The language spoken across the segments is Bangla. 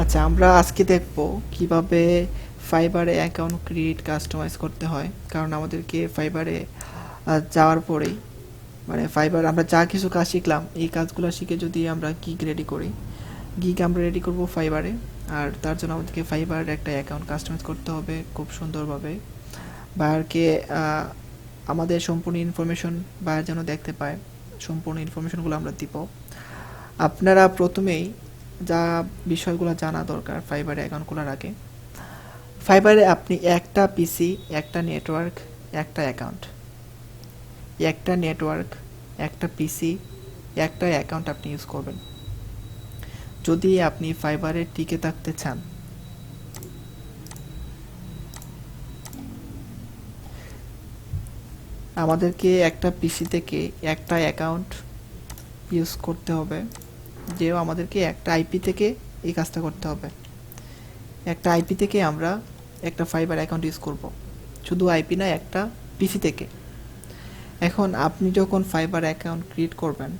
আচ্ছা, আমরা আজকে দেখব কিভাবে ফাইবারে অ্যাকাউন্ট ক্রিয়েট কাস্টমাইজ করতে হয়। কারণ আমাদেরকে ফাইবারে যাওয়ার পরেই মানে ফাইবার আমরা যা কিছু কাজ শিখলাম এই কাজগুলো শিখে যদি আমরা গিগ রেডি করি, গিগ আমরা রেডি করব ফাইবারে। আর তার জন্য আমাদেরকে ফাইবার একটা অ্যাকাউন্ট কাস্টমাইজ করতে হবে খুব সুন্দরভাবে। বায়ারকে আমাদের সম্পূর্ণ ইনফরমেশন বায়ার যেন দেখতে পায়, সম্পূর্ণ ইনফরমেশনগুলো আমরা দিব। আপনারা প্রথমেই যা বিষয়গুলো জানা দরকার ফাইবারে অ্যাকাউন্ট খোলার আগে, ফাইবারে আপনি একটা পিসি, একটা নেটওয়ার্ক, একটা অ্যাকাউন্ট, একটা নেটওয়ার্ক, একটা পিসি, একটা অ্যাকাউন্ট আপনি ইউজ করবেন যদি আপনি ফাইবারে টিকে থাকতে চান। আমাদেরকে একটা পিসি থেকে একটা অ্যাকাউন্ট ইউজ করতে হবে, যেও আমাদেরকে একটা আইপি থেকে এই কাজটা করতে হবে। একটা আইপি থেকে আমরা একটা ফাইবার অ্যাকাউন্ট ইউজ করব, শুধু আইপি না, একটা পিসি থেকে। এখন আপনি যখন ফাইবার অ্যাকাউন্ট ক্রিয়েট করবেন,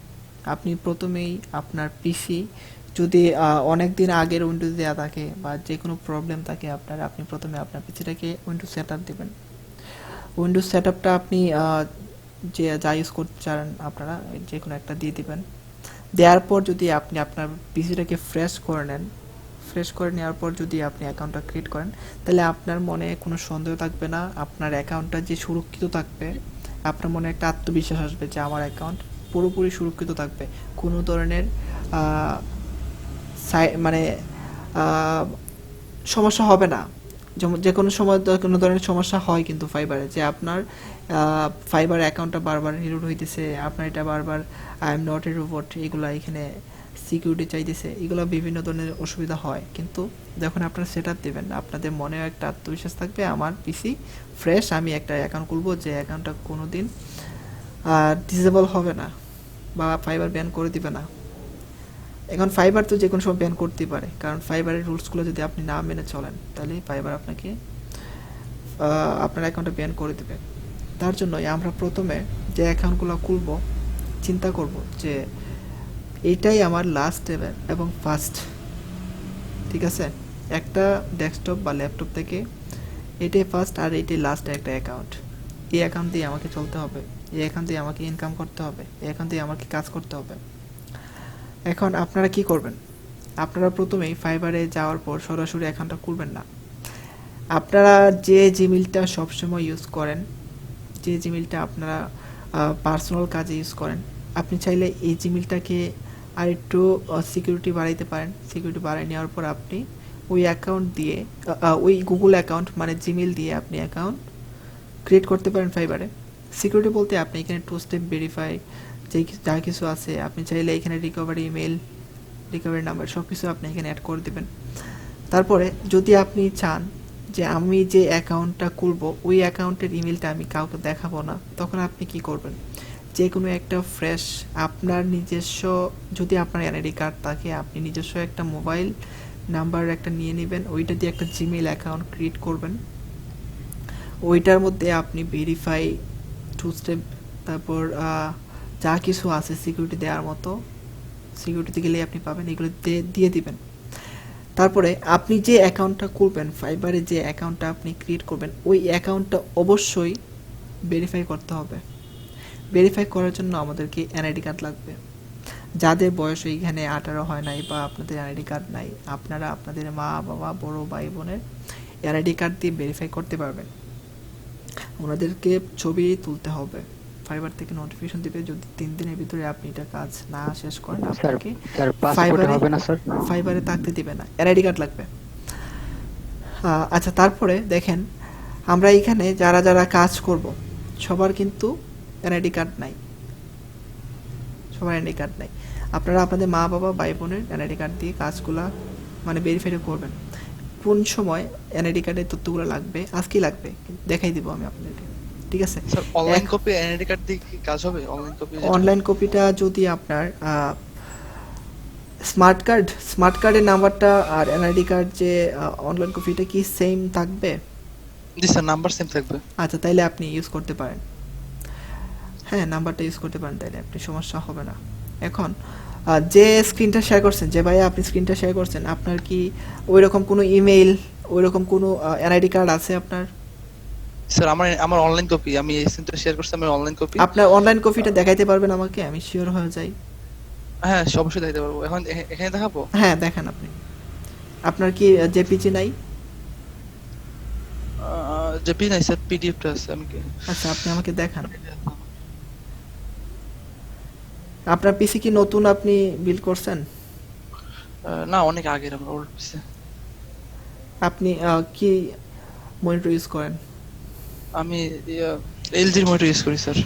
আপনি প্রথমেই আপনার পিসি যদি অনেক দিন আগের উইন্ডোজ দেওয়া থাকে বা যে কোনো প্রবলেম থাকে আপনার, আপনি প্রথমে আপনার পিসিটাকে উইন্ডোজ সেট আপ দেবেন। উইন্ডোজ সেট আপটা আপনি যে যা ইউজ করতে চান আপনারা যে কোনো একটা দিয়ে দিবেন। দেওয়ার পর যদি আপনি আপনার পিসিটাকে ফ্রেশ করে নেন, ফ্রেশ করে নেওয়ার পর যদি আপনি অ্যাকাউন্টটা ক্রিয়েট করেন, তাহলে আপনার মনে কোনো সন্দেহ থাকবে না, আপনার অ্যাকাউন্টটা যে সুরক্ষিত থাকবে। আপনার মনে একটা আত্মবিশ্বাস আসবে যে আমার অ্যাকাউন্ট পুরোপুরি সুরক্ষিত থাকবে, কোনো ধরনের মানে সমস্যা হবে না। যেমন যে কোনো সময় কোনো ধরনের সমস্যা হয় কিন্তু ফাইবারে, যে আপনার ফাইবার অ্যাকাউন্টটা বারবার রিলোড হইতেছে, আপনার এটা বারবার I am not a robot এগুলো এখানে সিকিউরিটি চাইতেছে, এগুলো বিভিন্ন ধরনের অসুবিধা হয়। কিন্তু যখন আপনারা সেট আপ দেবেন, আপনাদের মনেও একটা আত্মবিশ্বাস থাকবে আমার পিসি ফ্রেশ, আমি একটা অ্যাকাউন্ট খুলবো যে অ্যাকাউন্টটা কোনো দিন ডিসেবল হবে না বা ফাইবার ব্যান করে দিবে না। এখন ফাইবার তো যে কোনো সময় ব্যান করতেই পারে, কারণ ফাইবারের রুলসগুলো যদি আপনি না মেনে চলেন তাহলে ফাইবার আপনাকে আপনার অ্যাকাউন্টে ব্যান করে দেবে। তার জন্যই আমরা প্রথমে যে অ্যাকাউন্টগুলো খুলব চিন্তা করব যে এইটাই আমার লাস্ট স্টেপের এবং ফার্স্ট, ঠিক আছে? একটা ডেস্কটপ বা ল্যাপটপ থেকে এটাই ফার্স্ট আর এটাই লাস্ট একটা অ্যাকাউন্ট। এই অ্যাকাউন্ট দিয়ে আমাকে চলতে হবে, এই অ্যাকাউন্ট দিয়ে আমাকে ইনকাম করতে হবে, এই অ্যাকাউন্ট দিয়ে আমাকে কাজ করতে হবে। এখন আপনারা কি করবেন? আপনারা প্রথমেই ফাইবারে যাওয়ার পর সরাসরি অ্যাকাউন্টটা খুলবেন না। আপনারা যে জিমেইলটা সবসময় ইউজ করেন, যে জিমেইলটা আপনারা পার্সোনাল কাজে ইউজ করেন, আপনি চাইলে এই জিমেইলটাকে আর একটু সিকিউরিটি বাড়াইতে পারেন। সিকিউরিটি বাড়াই নেওয়ার পর আপনি ওই অ্যাকাউন্ট দিয়ে ওই গুগল অ্যাকাউন্ট মানে জিমেইল দিয়ে আপনি অ্যাকাউন্ট ক্রিয়েট করতে পারেন ফাইবারে। সিকিউরিটি বলতে আপনি এখানে টু স্টেপ ভেরিফাই যে যা কিছু আছে, আপনি চাইলে এখানে রিকভারি ইমেল, রিকভারি নাম্বার সব কিছু আপনি এখানে অ্যাড করে দেবেন। তারপরে যদি আপনি চান যে আমি যে অ্যাকাউন্টটা খুলব ওই অ্যাকাউন্টের ইমেলটা আমি কাউকে দেখাবো না, তখন আপনি কি করবেন? যে কোনো একটা ফ্রেশ আপনার নিজস্ব, যদি আপনার এনআইডি কার্ড থাকে, আপনি নিজস্ব একটা মোবাইল নাম্বার একটা নিয়ে নেবেন, ওইটা দিয়ে একটা জিমেইল অ্যাকাউন্ট ক্রিয়েট করবেন। ওইটার মধ্যে আপনি ভেরিফাই, টু স্টেপ, তারপর যা কিছু আছে সিকিউরিটি দেওয়ার মতো, সিকিউরিটিতে গেলেই আপনি পাবেন, এগুলো দিয়ে দিবেন। তারপরে আপনি যে অ্যাকাউন্টটা খুলবেন, ফাইবারে যে অ্যাকাউন্টটা আপনি ক্রিয়েট করবেন, ওই অ্যাকাউন্টটা অবশ্যই ভেরিফাই করতে হবে। ভেরিফাই করার জন্য আমাদেরকে এনআইডি কার্ড লাগবে। যাদের বয়স এইখানে 18 হয় নাই বা আপনাদের এনআইডি কার্ড নাই, আপনারা আপনাদের মা বাবা বড় ভাই বোনের এনআইডি কার্ড দিয়ে ভেরিফাই করতে পারবেন। ওনাদেরকে ছবি তুলতে হবে, ফাইবার থেকে নোটিফিকেশন দিবে যদি 3 দিনের ভিতরে আপনি এটা কাজ না শেষ করেন, স্যার আপনাকে স্যার পাসপোর্টে ফাইবারে হবে না স্যার? ফাইবারে থাকতে দিবে না, এনআইডি কার্ড লাগবে। আচ্ছা, তারপরে দেখেন আমরা এখানে যারা যারা কাজ করব সবার কিন্তু এনআইডি কার্ড নাই, সবার এনআইডি কার্ড নাই। আপনারা আপনাদের মা বাবা ভাই বোনের এনআইডি কার্ড দিয়ে কাজগুলা মানে ভেরিফাই করবেন। কোন সময় এনআইডি কার্ডের তথ্যগুলো লাগবে, আজকেই লাগবে, দেখাই দিব আমি আপনাদেরকে, ঠিক আছে? Sir online copy NID card দিয়ে কি কাজ হবে? অনলাইন কপি যেটা অনলাইন কপিটা যদি আপনার স্মার্ট কার্ডের নাম্বারটা আর এনআইডি কার্ড যে অনলাইন কপিটা কি সেম থাকবে? জি স্যার, নাম্বার সেম থাকবে। আচ্ছা, তাইলে আপনি ইউজ করতে পারেন। হ্যাঁ, নাম্বারটা ইউজ করতে পারেন, তাইলে আপনি সমস্যা হবে না। এখন যে স্ক্রিনটা শেয়ার করছেন, যে ভাইয়া আপনি স্ক্রিনটা শেয়ার করছেন, আপনার কি ওই রকম কোনো ইমেইল, ওই রকম কোনো এনআইডি কার্ড আছে আপনার? স্যার আমার আমার অনলাইন কপি, আমি এই সিমটা শেয়ার করছি, আমার অনলাইন কপি। আপনার অনলাইন কপিটা দেখাইতে পারবেন আমাকে, আমি শিওর হয়ে যাই। হ্যাঁ অবশ্যই দিতে পারবো। এখন এখানে দেখাবো? হ্যাঁ দেখান আপনি। আপনার কি জেপিজি নাই? জেপি নাই স্যার, পিডিএফটা আছে। আমি কি আচ্ছা আপনি আমাকে দেখান। আপনার পিসি কি নতুন আপনি বিল্ড করছেন? না, অনেক আগের, আমার ওল্ড পিসি। আপনি কি মনিটর ইউজ করেন? আমি এলজির মনিটর ইউজ করি স্যার।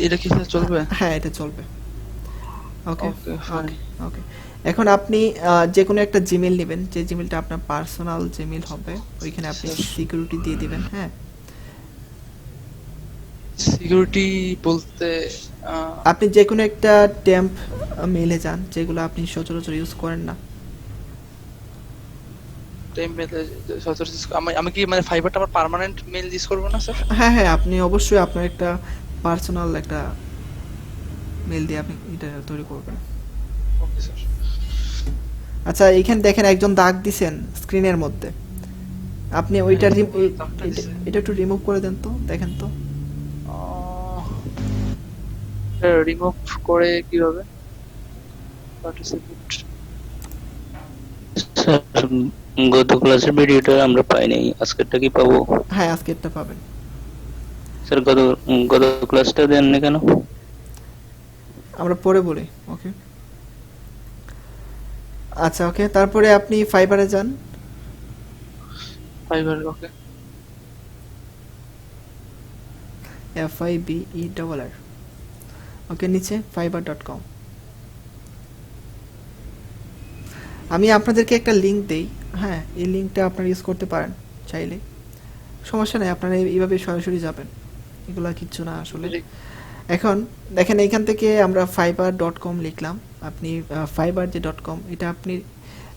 এটা কি স্যার চলবে? হ্যাঁ এটা চলবে। ওকে ওকে ফাইন। ওকে ওকে। এখন আপনি যে কোনো একটা জিমেল নেবেন, যে জিমেলটা আপনার পার্সোনাল জিমেল হবে, ওইখানে আপনি স্যার সিকিউরিটি দিয়ে দিবেন। হ্যাঁ সিকিউরিটি বলতে আপনি যে কোনো একটা টেম্প মেলে যান, যেগুলো আপনি সচরাচর ইউজ করেন না। টাইম মেলে আমি আমি কি মানে ফাইবারটা আমার পার্মানেন্ট মেল ইউজ করবো না স্যার? হ্যাঁ হ্যাঁ আপনি অবশ্যই আপনার একটা পার্সোনাল একটা মেল দিয়ে আপনি এটা তৈরি করবেন। Okay sir. আচ্ছা এইখানে দেখেন একজন দাগ দিছেন স্ক্রিনের মধ্যে, আপনি ওইটা দাগটা দিছে। এটা একটু রিমুভ করে দেন তো, দেখেন তো। রিমুভ করে কিভাবে? পার্টিসিপেট। স্যার, গত ক্লাসের ভিডিওটা আমরা পাই নাই, আজকেরটা কি পাবো? হ্যাঁ আজকেরটা পাবেন। স্যার, গত গত ক্লাসটা দেন না কেন? আমরা পরে বলি। ওকে আচ্ছা ওকে, তারপরে আপনি ফাইবারে যান। ফাইবার ওকে। FIBERR। ওকে নিচে fiber.com। আমি আপনাদেরকে একটা লিংক দেই, হ্যাঁ এই লিংকটা আপনারা ইউজ করতে পারেন চাইলে, সমস্যা নেই, আপনারা এইভাবে সরাসরি যাবেন, এগুলা কিচ্ছু না আসলে। এখন দেখেন এইখান থেকে আমরা fiber.com লিখলাম, আপনি ফাইবার যে .com এটা আপনি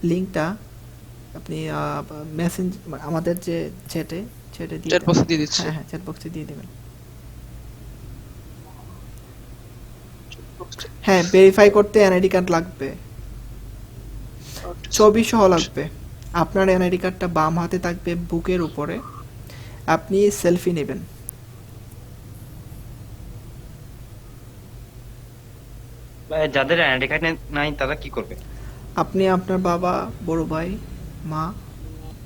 লিংকটা আপনি মেসেঞ্জ আমাদের যে চ্যাটে চ্যাটে দিয়ে চ্যাট দেন। বক্সে দিয়ে দিচ্ছি। হ্যাঁ হ্যাঁ চ্যাট বক্সে দিয়ে দেবেন। হ্যাঁ ভেরিফাই করতে এনআইডি কার্ড লাগবে, ছবি সহ লাগবে। আপনার এনআইডি কার্ডটা বাম হাতে থাকবে বুকের উপরে, আপনি সেলফি নেবেন। যাদের আইডেন্টি কার্ড নাই তারা কি করবে? আপনি আপনার বাবা, বড় ভাই, মা,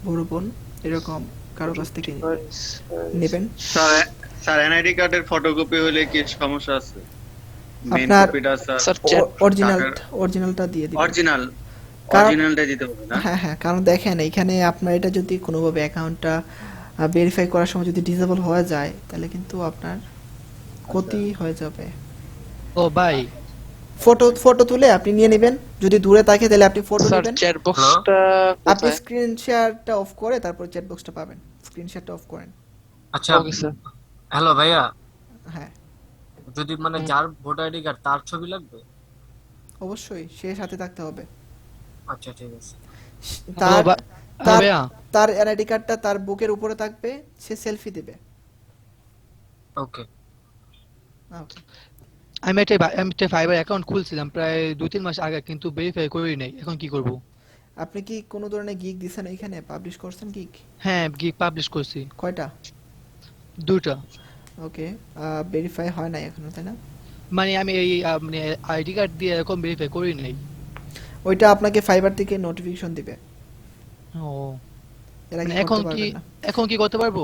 বড় বোন এরকম কারো কাছ থেকে নেবেন। স্যার স্যার এনআইডি কার্ডের ফটোকপি হলে কি সমস্যা আছে? মেইন আপনার কপিটা স্যার স্যার চ্যাট অরিজিনালটা দিয়ে দিবেন। অরিজিনাল কারণ অরিজিনালটাই দিতে হবে না? হ্যাঁ হ্যাঁ কারণ দেখেন এইখানে আপনার এটা যদি কোনোভাবে অ্যাকাউন্টটা ভেরিফাই করার সময় যদি ডিসেবল হয়ে যায় তাহলে কিন্তু আপনার ক্ষতি হয়ে যাবে। ও ভাই, ফটো তুলে আপনি নিয়ে নেবেন, যদি দূরে থাকে তাহলে আপনি ফটো স্যার নেবেন। চ্যাট বক্সটা আপনি কোথায়? স্ক্রিন শেয়ারটা অফ করে তারপর চ্যাট বক্সটা পাবেন, স্ক্রিন শেয়ারটা অফ করেন। আচ্ছা। Okay sir. হ্যালো ভাইয়া, হ্যাঁ যদি মানে যার ভোটার আইডি কার্ড তার ছবি লাগবে? অবশ্যই সে সাথে থাকতে হবে। আচ্ছা ঠিক আছে। তার হ্যালো তার ভাইয়া। তার এনআইডি কার্ডটা তার বুকের উপরে থাকবে, সে সেলফি দেবে। ওকে। ওকে আমি একটা ফাইবার অ্যাকাউন্ট খুলছিলাম প্রায় 2-3 মাস আগে, কিন্তু ভেরিফাই করি নাই। এখন কি করব? আপনি কি কোনো ধরনের গিগ দিছেন, এখানে পাবলিশ করছেন গিগ? হ্যাঁ, গিগ পাবলিশ করছি কয়টা? 2টা। ওকে ভেরিফাই হয় নাই এখনো তাই না? মানে আমি এই মানে আইডি কার্ড দিয়ে এরকম ভেরিফাই করি নাই। ওইটা আপনাকে ফাইবার থেকে নোটিফিকেশন দিবে, ও, এর আগে মানে করতে পারবেন না। এখন কি করতে পারবো?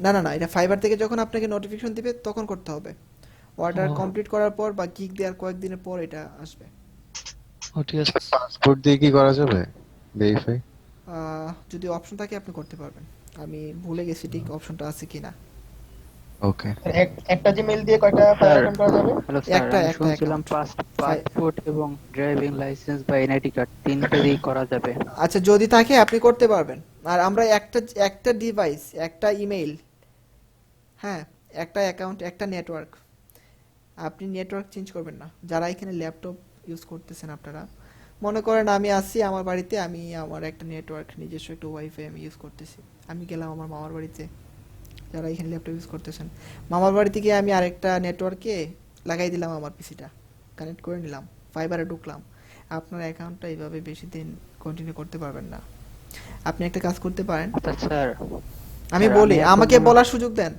না না না, এটা ফাইবার থেকে যখন আপনাকে নোটিফিকেশন দিবে তখন করতে হবে। অর্ডার ও। কমপ্লিট করার পর বা গিগ দেওয়ার কয়েকদিনের পর এটা আসবে। ও ঠিক আছে। পাসপোর্ট দিয়ে কি করা যাবে ভেরিফাই? যদি অপশন থাকে আপনি করতে পারবেন, আমি ভুলে গেছি ঠিক অপশনটা আছে কিনা। ওকে। একটা জিমেইল দিয়ে কয়টা ফাইল অ্যাকাউন্ট করা যাবে? হ্যালো স্যার, একটা আমি একটা শুনছিলাম অ্যাকাউন্ট। পাসপোর্ট এবং ড্রাইভিং লাইসেন্স বা এনআইডি কার্ড তিনটা দিয়েই করা যাবে। আচ্ছা যদি থাকে আপনি করতে পারবেন। আর আমরা একটা একটা ডিভাইস, একটা ইমেইল, হ্যাঁ একটা অ্যাকাউন্ট, একটা নেটওয়ার্ক, আপনি নেটওয়ার্ক চেঞ্জ করবেন না। যারা এখানে ল্যাপটপ ইউজ করতেছেন আপনারা মনে করেন আমি আছি আমার বাড়িতে, আমি আমার একটা নেটওয়ার্ক নিজস্ব একটা ওয়াইফাই আমি ইউজ করতেছি, আমি গেলাম আমার মামার বাড়িতে, যারা এখানে ল্যাপটপ ইউজ করতেছেন, মামার বাড়িতে গিয়ে আমি আরেকটা নেটওয়ার্কে লাগাই দিলাম আমার পিসিটা, কানেক্ট করে নিলাম, ফাইবারে ঢুকলাম। আপনার অ্যাকাউন্টটা এইভাবে বেশি দিন কন্টিনিউ করতে পারবেন না। আপনি একটা কাজ করতে পারেন, আচ্ছা স্যার, আমি স্যার, বলি, আমি এখন আমাকে আমার- বলার সুযোগ দেন।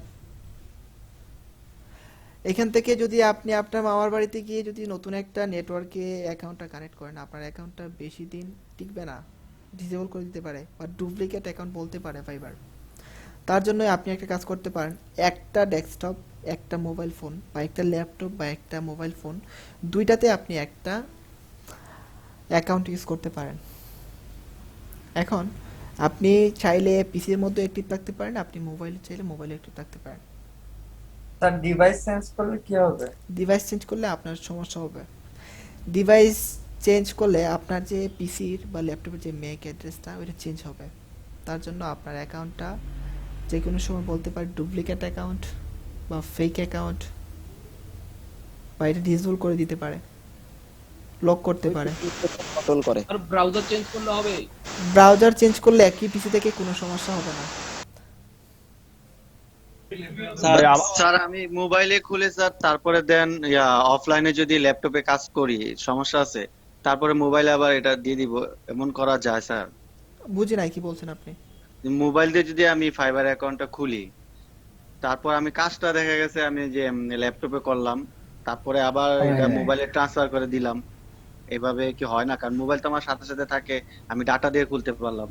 এখান থেকে যদি আপনি আপনার মামার বাড়িতে গিয়ে যদি নতুন একটা নেটওয়ার্কে অ্যাকাউন্টটা কানেক্ট করেন, আপনার অ্যাকাউন্টটা বেশি দিন টিকবে না, ডিসেবল করে দিতে পারে বা ডুপ্লিকেট অ্যাকাউন্ট বলতে পারে ফাইবার। তার জন্য আপনি একটা কাজ করতে পারেন, একটা ডেস্কটপ, একটা মোবাইল ফোন বা একটা ল্যাপটপ বা একটা মোবাইল ফোন, দুইটাতে আপনি একটা অ্যাকাউন্ট ইউজ করতে পারেন। এখন আপনি চাইলে পিসির মধ্যে অ্যাক্টিভ থাকতে পারেন, আপনি মোবাইলে চাইলে মোবাইলে অ্যাক্টিভ থাকতে পারেন। স্যার ডিভাইস চেঞ্জ করলে কি হবে? ডিভাইস চেঞ্জ করলে আপনার সমস্যা হবে। ডিভাইস চেঞ্জ করলে আপনার যে পিসির বা ল্যাপটপের যে ম্যাক অ্যাড্রেসটা ওইটা চেঞ্জ হবে। তার জন্য আপনার অ্যাকাউন্টটা যে কোনো সময় বলতে পারে ডুপ্লিকেট অ্যাকাউন্ট বা ফেক অ্যাকাউন্ট, বা এটা ডিসেবল করে দিতে পারে, লক করতে পারে। কন্ট্রোল করে। আর ব্রাউজার চেঞ্জ করলে হবে? ব্রাউজার চেঞ্জ করলে একই পিসি থেকে কোনো সমস্যা হবে না। স্যার আমি মোবাইলে খুলে স্যার তারপরে দেন অফলাইনে যদি ল্যাপটপে কাজ করি সমস্যা আছে, তারপরে মোবাইলে আবার এটা দিয়ে দিব, এমন করা যায় স্যার? বুঝি নাই কি বলছেন আপনি। মোবাইল দিয়ে যদি আমি ফাইবার অ্যাকাউন্টটা খুলি, তারপর আমি কাজটা দেখা গেছে আমি যে ল্যাপটপে করলাম, তারপরে আবার এটা মোবাইলে ট্রান্সফার করে দিলাম, এভাবে কি হয় না? কারণ মোবাইল তো আমার সাথে সাথে থাকে, আমি ডাটা দিয়ে খুলতে পারলাম,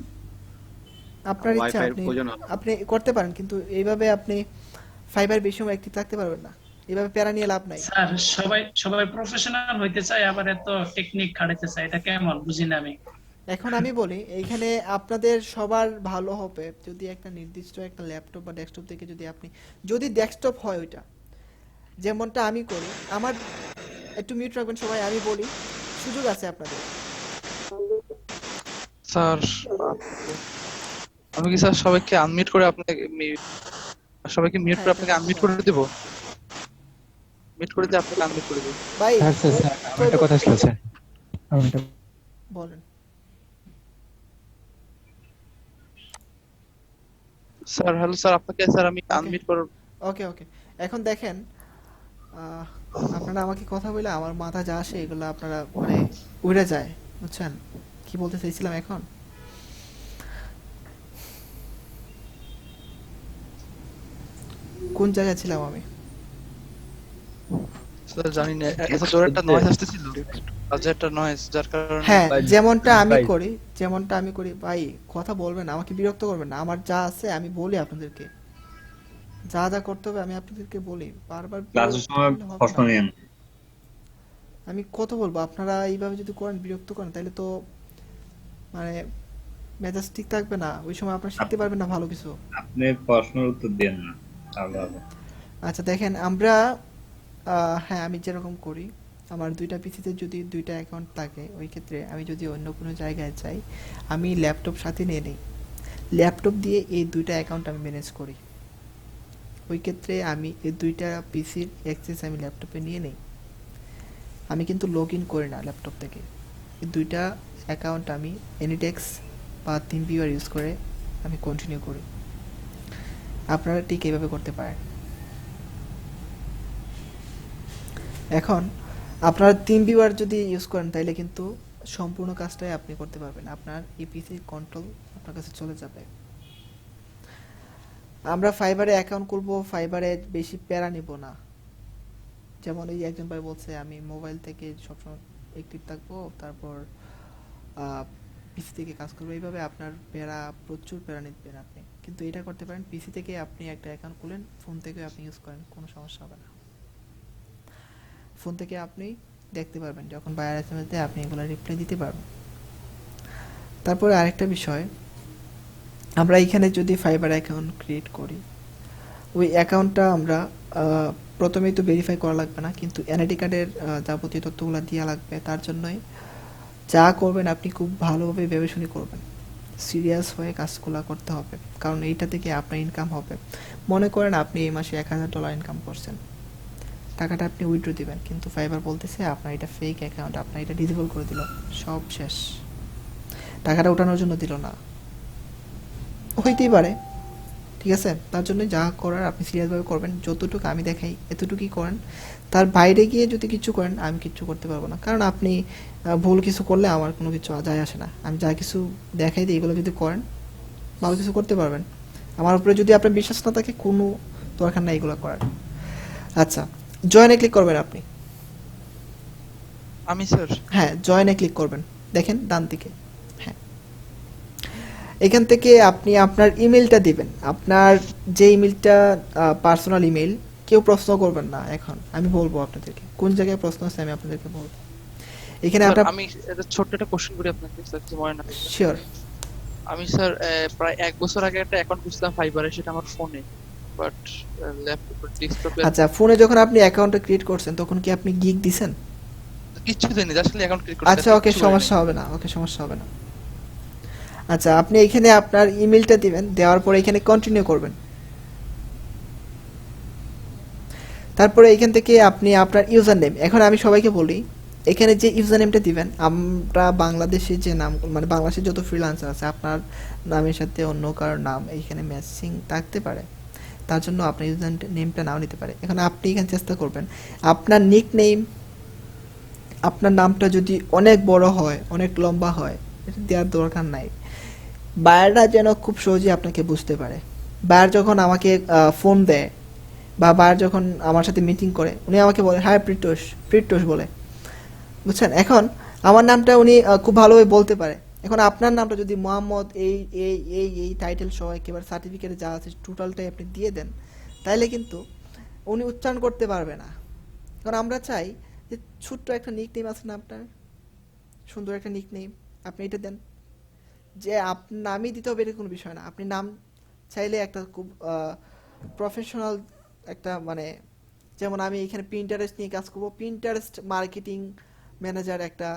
আপনার ইচ্ছা, ওয়াইফাই এর আপনি প্রয়োজন হবে। আপনি করতে পারেন, কিন্তু এইভাবে আপনি ফাইবার বেশি সময় অ্যাক্টিভ থাকতে পারবেন না, এভাবে প্যারা নিয়ে লাভ নাই। স্যার সবাই সবাই প্রফেশনাল হইতে চায়, আবার এত টেকনিক খাটাইতে চায়, এটা কেমন বুঝি না আমি। এখন আমি বলি, এইখানে আপনাদের সবার ভালো হবে যদি একটা নির্দিষ্ট একটা ল্যাপটপ বা ডেস্কটপ থেকে যদি আপনি, যদি ডেস্কটপ হয় ওইটা, যেমনটা আমি করি, আমার একটু মিউট রাখবেন সবাই, আমি বলি, সুযোগ আছে আপনাদের। স্যার আমি কি স্যার সবাইকে আনমিউট করে আপনাকে সবাইকে মিউট করে আপনাকে আনমিউট করে দেব? মিউট করে দিয়ে আপনাকে আনমিউট করে দেব। ভাই আমার একটা কথা ছিল স্যার। বলেন। স্যার হ্যালো স্যার, আপনাকে স্যার আমি আনমিউট করে। ওকে ওকে, এখন দেখেন, আপনারা আমাকে কথা বলে আমার মাথা যা আসে এগুলো আপনারা মানে উড়ে যায়, বুঝছেন কি বলতে চাইছিলাম? এখন কোন জায়গায় ছিলাম আমি? স্যার জানি না, এত জোরে একটা নয়েজ আসতেছিল, আজ একটা নয়েজ, যার কারণে হ্যাঁ, যেমনটা আমি করি ভাই, কথা বলবেন না, আমাকে বিরক্ত করবেন না, আমার যা আছে আমি বলি আপনাদেরকে, যা যা করতে হবে আমি আপনাদেরকে বলি, বারবার বললে হবে না। আমি কত বলবো, আপনারা এইভাবে যদি করেন, বিরক্ত করেন, তাহলে তো মানে মেজাজ ঠিক থাকবে না, ওই সময় আপনারা শিখতে পারবেন না ভালো কিছু। আপনি প্রশ্নের উত্তর দেন না, তাহলে হবে। আচ্ছা দেখেন, আমরা হ্যাঁ, আমি যেরকম করি, আমার দুইটা পিসিতে যদি দুইটা অ্যাকাউন্ট থাকে, ওই ক্ষেত্রে আমি যদি অন্য কোনো জায়গায় যাই, আমি ল্যাপটপ সাথে নিয়ে নিই, ল্যাপটপ দিয়ে এই দুইটা অ্যাকাউন্ট আমি ম্যানেজ করি। ওই ক্ষেত্রে আমি এই দুইটা পিসির অ্যাক্সেস আমি ল্যাপটপে নিয়ে নিই, আমি কিন্তু লগ ইন করি না ল্যাপটপ থেকে। এই দুইটা অ্যাকাউন্ট আমি এনিটেক্স বা TeamViewer ইউজ করে আমি কন্টিনিউ করি। আপনারা ঠিক এইভাবে করতে পারেন। এখন আপনারা TeamViewer যদি ইউজ করেন, তাহলে কিন্তু সম্পূর্ণ কাজটাই আপনি করতে পারবেন, আপনার ইপিসি কন্ট্রোল আপনার কাছে চলে যাবে। আমরা ফাইবারে অ্যাকাউন্ট করবো, ফাইবারে বেশি প্যারা নিব না। যেমন এই একজন ভাই বলছে আমি মোবাইল থেকে সবসময় অ্যাক্টিভ থাকবো, তারপর পিসি থেকে কাজ করবো, এইভাবে আপনার প্যারা, প্রচুর প্যারা নিবেন আপনি। কিন্তু এটা করতে পারেন, পিসি থেকে আপনি একটা অ্যাকাউন্ট খুলেন, ফোন থেকে আপনি ইউজ করেন, কোনো সমস্যা হবে না। ফোন থেকে আপনি দেখতে পারবেন, যখন বায়ার এসএমএস দেয় আপনি এগুলো রিপ্লাই দিতে পারবেন। তারপরে আরেকটা বিষয়, আমরা এখানে যদি ফাইবার অ্যাকাউন্ট ক্রিয়েট করি, ওই অ্যাকাউন্টটা আমরা প্রথমেই তো ভেরিফাই করা লাগবে না, কিন্তু এনআইডি কার্ডের যাবতীয় তথ্যগুলো দেওয়া লাগবে। তার জন্যই যা করবেন আপনি খুব ভালোভাবে ভেবেশুনে করবেন, সিরিয়াস হয়ে কাজগুলো করতে হবে, কারণ এইটা থেকে আপনার ইনকাম হবে। মনে করেন আপনি এই মাসে $1000 ইনকাম করছেন, টাকাটা আপনি উইথড্র দিবেন, কিন্তু ফাইবার বলতেছে আপনার এটা ফেক অ্যাকাউন্ট, আপনার এটা ডিসেবল করে দিল, সব শেষ, টাকাটা ওঠানোর জন্য দিল না। হইতেই পারে, ঠিক আছে? তার জন্য যা করার আপনি সিরিয়াসভাবে করবেন, যতটুকু আমি দেখাই এতটুকুই করেন, তার বাইরে গিয়ে যদি কিছু করেন আমি কিচ্ছু করতে পারবো না, কারণ আপনি ভুল কিছু করলে আমার কোনো কিছু যায় আসে না, আমি যা কিছু দেখাই দিই এগুলো যদি করেন ভালো কিছু করতে পারবেন। আমার উপরে যদি আপনার বিশ্বাস না থাকে কোনো দরকার নাই এগুলো করার। আচ্ছা, জয়েনে ক্লিক করবেন আপনি। আমি স্যার হ্যাঁ, জয়েনে ক্লিক করবেন, দেখেন ডান দিকে। হ্যাঁ, এখান থেকে আপনি আপনার ইমেলটা দিবেন, আপনার যে ইমেলটা পার্সোনাল ইমেল, কেউ প্রশ্ন করবেন না এখন, আমি বলবো আপনাদেরকে কোন জায়গায় প্রশ্ন আছে, আমি আপনাদেরকে বলবো। এখানে স্যার, আপনার আমি এটা ছোট্ট একটা কোশ্চেন করি আপনাকে স্যার, কিছু মনে না করলে। শিওর। আমি স্যার প্রায় 1 বছর আগে একটা অ্যাকাউন্ট খুলছিলাম ফাইবারে, সেটা আমার ফোনে, বাট ল্যাপটপে ডেস্কটপে আচ্ছা, ফোনে যখন আপনি অ্যাকাউন্টটা ক্রিয়েট করছেন তখন কি আপনি গিগ দিছেন? কিচ্ছু দেয়নি, জাস্ট অ্যাকাউন্ট ক্রিয়েট করতে। আচ্ছা, ওকে, সমস্যা হবে না, ওকে, সমস্যা হবে না। আচ্ছা, আপনি এখানে আপনার ইমেলটা দিবেন, দেওয়ার পরে এখানে কন্টিনিউ করবেন। তারপরে এখান থেকে আপনি আপনার ইউজার নেম, এখন আমি সবাইকে বলি এখানে যে ইউজার নেমটা দিবেন, আমরা বাংলাদেশে যে নাম, মানে বাংলাদেশের যত ফ্রিল্যান্সার আছে আপনার নামের সাথে অন্য কারোর নাম এইখানে ম্যাচিং থাকতে পারে, তার জন্য আপনার ইউজার নেমটা নাও নিতে পারে। এখন আপনি এখানে চেষ্টা করবেন আপনার নিক নেম, আপনার নামটা যদি অনেক বড় হয়, অনেক লম্বা হয়, এটা দেওয়ার দরকার নাই, বায়াররা যেন খুব সহজে আপনাকে বুঝতে পারে। বায়ার যখন আমাকে ফোন দেয় বা বায়ার যখন আমার সাথে মিটিং করে, উনি আমাকে বলে হ্যাঁ প্রিটোষ, প্রিটোষ বলে, বুঝছেন? এখন আমার নামটা উনি খুব ভালোভাবে বলতে পারে। এখন আপনার নামটা যদি মোহাম্মদ এই এই এই এই টাইটেল সহ একেবারে সার্টিফিকেটে যা আছে টোটালটাই আপনি দিয়ে দেন, তাইলে কিন্তু উনি উচ্চারণ করতে পারবে না। কারণ আমরা চাই যে ছোট্ট একটা নিক নেম আছে না আপনার, সুন্দর একটা নিক নেম, আপনি এটা দেন, যে আপনার নামই দিতে হবে এটা কোনো বিষয় না, আপনি নাম চাইলে একটা খুব প্রফেশনাল একটা, মানে যেমন আমি এখানে প্রিন্টারেস্ট নিয়ে কাজ করবো, প্রিন্টারেস্ট মার্কেটিং ম্যানেজার একটা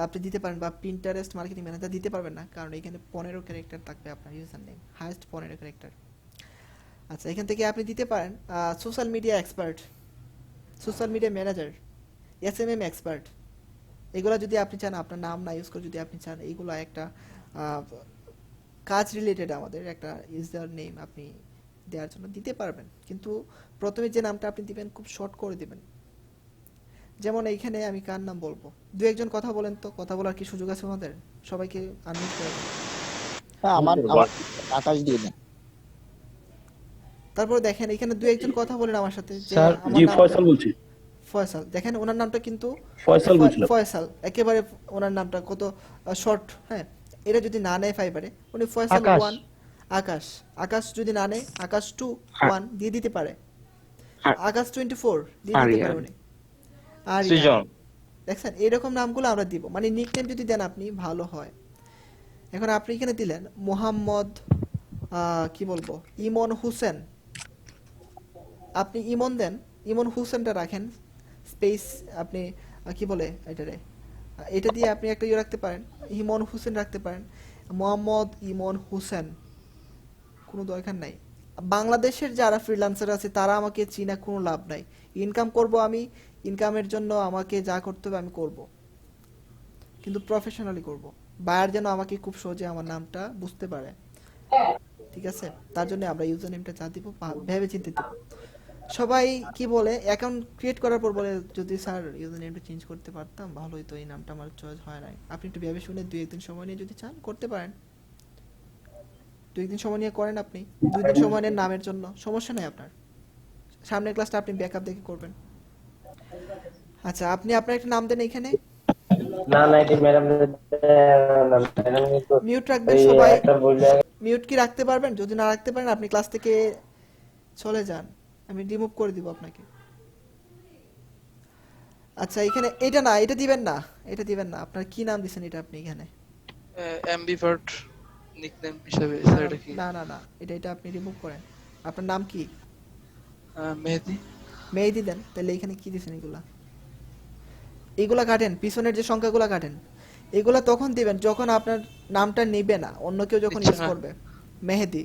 আপনি দিতে পারেন, বা প্রিন্টারেস্ট মার্কেটিং ম্যানেজার দিতে পারবেন না, কারণ এখানে 15 ক্যারেক্টার থাকবে আপনার ইউজার নেম, হাইয়েস্ট 15 ক্যারেক্টার। আচ্ছা, এখান থেকে আপনি দিতে পারেন social media expert, social media manager, SMM expert, এগুলো যদি আপনি চান, আপনার নাম না ইউজ করে যদি আপনি চান এইগুলো একটা কাজ রিলেটেড আমাদের একটা ইউজার নেম আপনি দেওয়ার জন্য দিতে পারবেন, কিন্তু প্রথমে যে নামটা আপনি দিবেন খুব শর্ট করে দিবেন। যেমন এইখানে আমি কার নাম বলবো, দু একজন কথা বলেন তো, কথা বলার কি সুযোগ আছে আমাদের? সবাইকে আনমিউট করে দেন। আমার আকাশ দিয়ে দেন। তারপর দেখেন এখানে দু একজন কথা বলেন আমার সাথে, যে স্যার, আমার জি নাম ফয়সাল বলছি। ফয়সাল, দেখেন ওনার নামটা কিন্তু ফয়সাল বলছিলাম। ফয়সাল, একেবারে ওনার নামটা কত শর্ট। হ্যাঁ, এটা যদি না নেয় ফাইবারে, উনি ফয়সাল আকাশ। 1, আকাশ, আকাশ যদি না নেয় আকাশ 2 1 দিয়ে দিতে পারে, আকাশ 24 দিয়ে দিতে পারে উনি, আর সৃজন। দেখছেন এরকম নামগুলো আমরা দিব, মানে নিকনেম যদি দেন আপনি ভালো হয়। এখন আপনি এখানে দিলেন মোহাম্মদ কি বলবো, ইমন হোসেন, আপনি ইমন দেন, ইমন হোসেনটা রাখেন, স্পেস আপনি কি বলে এটারে, এটা দিয়ে আপনি একটা ইয়ে রাখতে পারেন, ইমন হোসেন রাখতে পারেন, মোহাম্মদ ইমন হোসেন, কোনো দরকার নাই। বাংলাদেশের যারা ফ্রিল্যান্সার আছে তারা আমাকে চিনা কোনো লাভ নাই, ইনকাম করব আমি, ইনকামের জন্য আমাকে যা করতে হবে আমি করব, কিন্তু প্রফেশনালি করব, বায়ার যেন আমাকে খুব সহজে আমার নামটা বুঝতে পারে, ঠিক আছে? তার জন্য আমরা ইউজার নেমটা যা দিব ভেবে চিন্তে দিব। সবাই কি বলে অ্যাকাউন্ট ক্রিয়েট করার পর বলে যদি স্যার ইউজার নেমটা চেঞ্জ করতে পারতাম ভালো হতো, এই নামটা আমার চয়েস হয় নাই। আপনি একটু ভেবে শুনে 2-1 দিন সময় নিয়ে যদি চান করতে পারেন, 2-1 দিন সময় নিয়ে করেন, আপনি 2 দিন সময় নেন নামের জন্য, সমস্যা নাই আপনার, সামনের ক্লাসটা আপনি ব্যাকআপ দেখে করবেন। আচ্ছা, আপনি আপনার একটা নাম দেন এখানে, না না এটি ম্যাডাম মিউট রাখবেন সবাই, মিউট কি রাখতে পারবেন? যদি না রাখতে পারেন আপনি ক্লাস থেকে চলে যান, আমি রিমুভ করে দিব আপনাকে। আচ্ছা, এখানে এটা না, এটা দিবেন না, এটা দিবেন না, আপনার কি নাম দিবেন এটা আপনি এখানে, অ্যাম্বিভার্ট নিকনেম হিসেবে স্যার, এটা কি? না না না, এটা আপনি রিমুভ করেন। আপনার নাম কি? মেহেদি। মেহেদি দেন, তাহলে এখানে কি দিবেন এগুলা, এগুলা কাটেন, পিছনের যে সংখ্যাগুলা কাটেন, এগুলা তখন দিবেন যখন আপনার নামটা নেবে না, অন্য কেউ যখন ইউজ করবে। মেহেদি,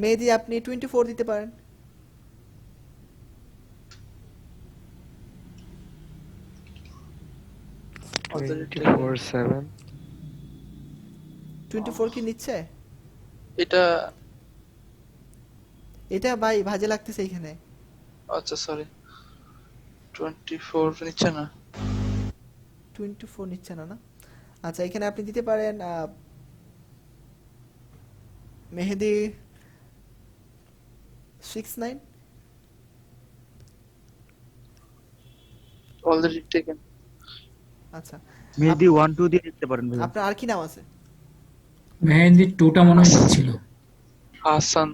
মেহেদি আপনি 24 দিতে পারেন, 24/7 24 কি নিচ্ছে? এটা এটা ভাই ভাজে লাগতেছে এখানে। আচ্ছা সরি 24 নিচ্ছে না। 24 নিচ্ছে না না? আচ্ছা এখানে আপনি দিতে পারেন মেহেদি 69। Already taken. আচ্ছা মেহেদি 1 2 দিয়ে দিতে পারেন ভাই। আপনার আর কি নাম আছে? মেহেদি 2টা মনে হয় ছিল। হাসান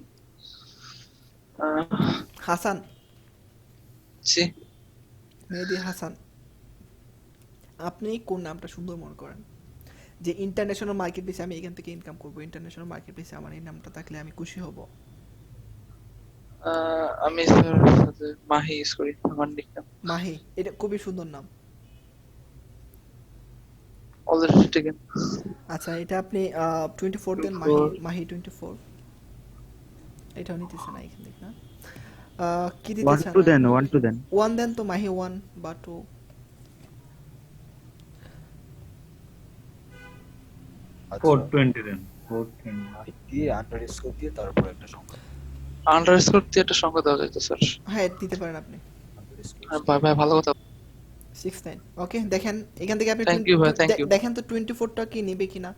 হাসান। জি মেহেদি হাসান। আপনি কোন নামটা সুন্দর মনে করেন? যে ইন্টারন্যাশনাল মার্কেট প্লেসে আমি এখান থেকে ইনকাম করব, ইন্টারন্যাশনাল মার্কেট প্লেসে আমার এই নামটা থাকলে আমি খুশি হব। আমি স্যার মাহি ইউজ করি আমার নিকনেম। মাহি, এটা খুবই সুন্দর নাম। Already taken. আচ্ছা এটা আপনি 24 দেন, মাহি মাহি 24। এটাও নিতেছে না এখান থেকে না? কি দিতে 1 চান? 2 দেন, 1 2 দেন। 1 দেন তো, মাহি 1 বা 2। আচ্ছা 420 দেন। 420 দিয়ে আন্ডারস্কোর দিয়ে তারপর একটা সংখ্যা। আন্ডারস্কোর দিয়ে একটা সংখ্যা দেওয়া যাইতো স্যার। হ্যাঁ দিতে পারেন আপনি। ভাই ভাই ভালো কথা। 69 ওকে। দেখেন এখান থেকে আপনি Thank you ভাই, thank you। দেখেন তো 24টা কি নেবে কিনা।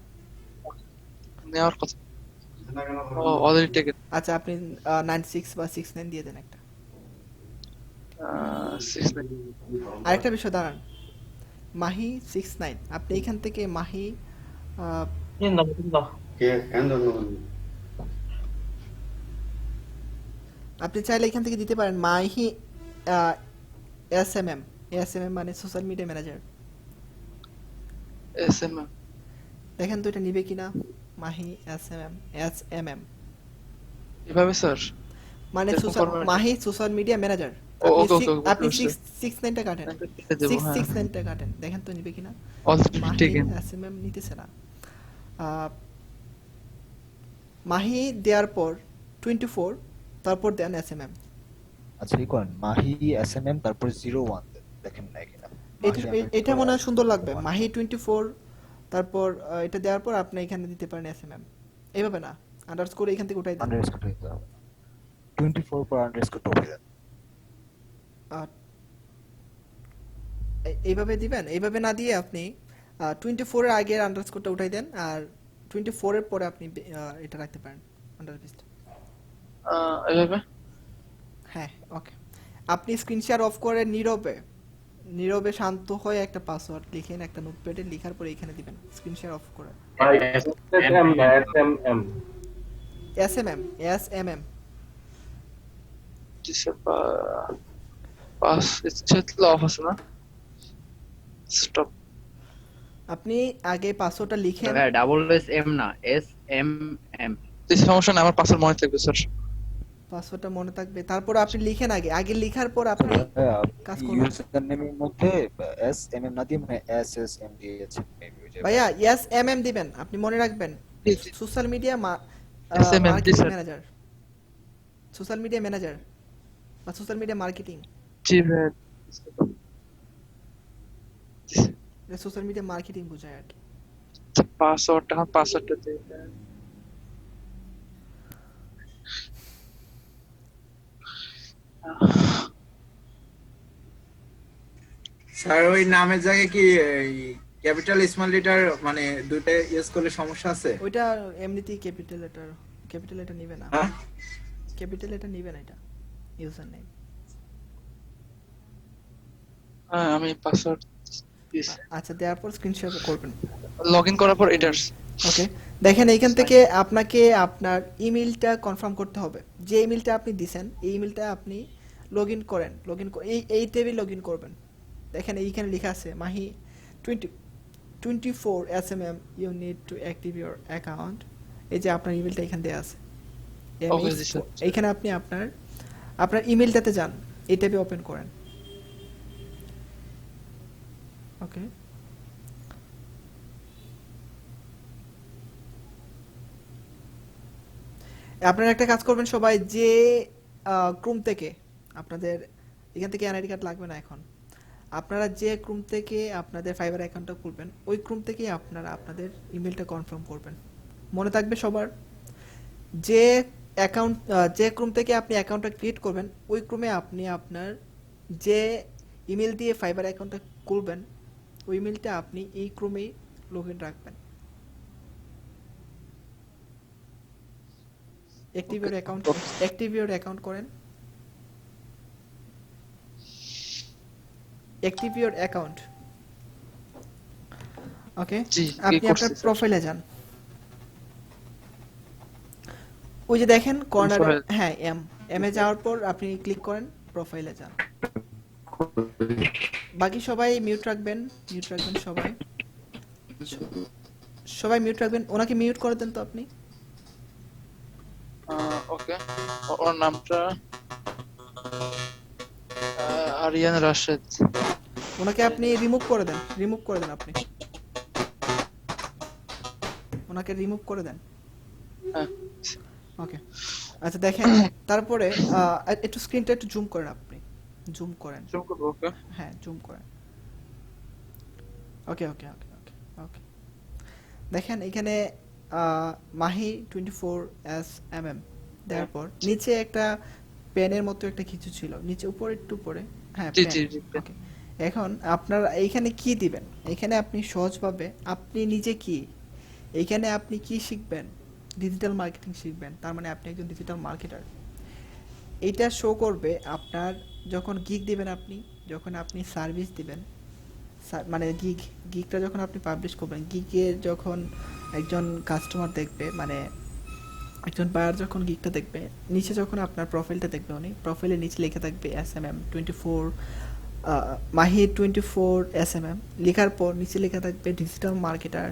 নেওয়ার কথা। Already taken. আচ্ছা আপনি 96 বা 69 দিয়ে দেন একটা। 69 আরেকটা বিষয় দাঁড়ান, মাহি 69 আপনি এখান থেকে মাহি আপনি চাইলে এখান থেকে দিতে পারেন মাহি এসএমএম। এসএমএম মানে সোশ্যাল মিডিয়া ম্যানেজার। এসএমএম দেখেন তো এটা নিবে কিনা। মাহি এসএমএম এসএমএম এভাবে স্যার মানে এরকম format? Mahi social media manager. Okay okay আপনি ওকে 69 টা কাটেন, দেব হ্যাঁ 69 টা কাটেন, দেখেন তো নিবে কিনা। Already Mahi taken. এসএমএম নিতেছে না। মাহি দেওয়ার পর 24 তারপর দেন এসএমএম। আচ্ছা এই কোন মাহি এসএমএম তারপর 01 দেন, দেখেন না কিনা। এটা মনে হয় সুন্দর লাগবে। মাহি 24 তারপর এটা দেওয়ার পর আপনি এখানে দিতে পারেন এসএমএম। এইভাবে না, আন্ডারস্কোর এখান থেকে উঠাই দেন। আন্ডারস্কোর দিতে হবে। 24 পর আন্ডারস্কোর ঢুকে দেন। এইভাবে দিবেন। এইভাবে না দিয়ে আপনি 24 এর আগের আন্ডারস্কোরটা উঠাই দেন, আর 24 এর পরে আপনি এটা রাখতে পারেন আন্ডারস্কোর। এভাবে হ্যাঁ ওকে। আপনি স্ক্রিন শেয়ার অফ করে নীরবে নীরবে শান্ত হয়ে একটা পাসওয়ার্ড লিখেন একটা নোটপ্যাডে, লেখার পরে এখানে দিবেন স্ক্রিন শেয়ার অফ করে। এসএমএম না SMM. SMM SMM G sir pass it's of আছে না? স্টপ। আপনি আগে পাসওয়ার্ডটা লিখেন। ডাবল এস এম না এস এম এম। এই সমস্যা না, আমার পাসওয়ার্ড মনে থাকবে স্যার। পাসওয়ার্ডটা মনে থাকবে, তারপর আপনি লিখেন আগে লেখার পর আপনি কাজ করবেন। ইউজার নেমের মধ্যে এসএমএম না দিয়ে মানে এসএসএম দিয়েছেন মেবি ওই যে। ভাইয়া এসএমএম দিবেন, আপনি মনে রাখবেন। সোশ্যাল মিডিয়া SMM জি marketing sir. Manager, social media manager বা সোশ্যাল মিডিয়া মার্কেটিং। জি ভাই এটা সোশ্যাল মিডিয়া মার্কেটিং বোঝায় আর কি। পাসওয়ার্ডটা দিই। স্যার ওই নামের জায়গায় কি ক্যাপিটাল স্মল লেটার মানে দুইটা ইউজ করলে সমস্যা আছে? ওইটা এমনিতেই ক্যাপিটাল লেটার নিবে না। হ্যাঁ ক্যাপিটাল লেটার নিবে না এটা ইউজার নেম। হ্যাঁ আমি পাসওয়ার্ড দিয়েছি। আচ্ছা দেওয়ার পর স্ক্রিন শেয়ার করবেন। লগইন করার পর এটার্স। ওকে দেখেন এইখান থেকে আপনাকে আপনার ইমেলটা কনফার্ম করতে হবে। যে ইমেলটা আপনি দিবেন এই ইমেলটা আপনি লগইন করেন। এই টেবিল লগইন করবেন। দেখেন এইখানে লেখা আছে Mahi 24 SMM you need to active your account. এই যে আপনার ইমেলটা এখানে দেয়া আছে। Okay ji sir. এইখানে আপনি আপনার ইমেলটাতে যান, এই ট্যাবে ওপেন করেন। ওকে আপনারা একটা কাজ করবেন সবাই, যে ক্রোম থেকে আপনাদের এখান থেকে এনআইডি কার্ড লাগবে না এখন। আপনারা যে ক্রোম থেকে আপনাদের ফাইবার অ্যাকাউন্টটা খুলবেন ওই ক্রোম থেকেই আপনারা আপনাদের ইমেলটা কনফার্ম করবেন। মনে থাকবে সবার, যে অ্যাকাউন্ট যে ক্রোম থেকে আপনি অ্যাকাউন্টটা ক্রিয়েট করবেন ওই ক্রোমে আপনি আপনার যে ইমেল দিয়ে ফাইবার অ্যাকাউন্টটা খুলবেন ওই ইমেলটা আপনি এই ক্রোমেই লগ ইন রাখবেন। অ্যাক্টিভ ইউর অ্যাকাউন্ট করেন। Active your account. ওকে, জি, আপনি করছি, আপনার স্যার। প্রোফাইলে যান। ওই যে দেখেন কর্নারে, Profile। হ্যাঁ এম এ যাওয়ার পর আপনি ক্লিক করেন, প্রোফাইলে যান। বাকি সবাই মিউট রাখবেন সবাই। সবাই মিউট রাখবেন। ওনাকে মিউট করে দেন তো আপনি। ওকে, ওর নামটা আরিয়ান রাশেদ। ওনাকে আপনি রিমুভ করে দেন আপনি। ওনাকে রিমুভ করে দেন। হ্যাঁ। ওকে, আচ্ছা দেখেন তারপরে একটু স্ক্রিনটা একটু জুম করেন আপনি। জুম করেন। জুম করব, ওকে। হ্যাঁ, জুম করেন। ওকে ওকে ওকে ওকে ওকে, দেখেন এখানে মাহি 24 দেওয়ার পর নিচে একটা পেনের মতো একটা কিছু ছিল, নিচে উপরে একটু উপরে। হ্যাঁ, জি pen। জি জি। ওকে, এখন আপনারা এইখানে কি দিবেন? এখানে আপনি সহজভাবে আপনি নিজে কি, এইখানে আপনি কি শিখবেন? ডিজিটাল মার্কেটিং শিখবেন, তার মানে আপনি একজন ডিজিটাল মার্কেটার। এইটা শো করবে আপনার যখন গিগ দিবেন, যখন আপনি সার্ভিস দিবেন, মানে গিগটা যখন আপনি পাবলিশ করবেন, গিগের যখন একজন কাস্টমার দেখবে, মানে একজন বায়ার যখন গিগটা দেখবে, নিচে যখন আপনার প্রোফাইলটা দেখবে, উনি প্রোফাইলের নিচে লেখা থাকবে SMM24 মাহি 24 SMM, লেখার পর নিচে লেখা থাকবে ডিজিটাল মার্কেটার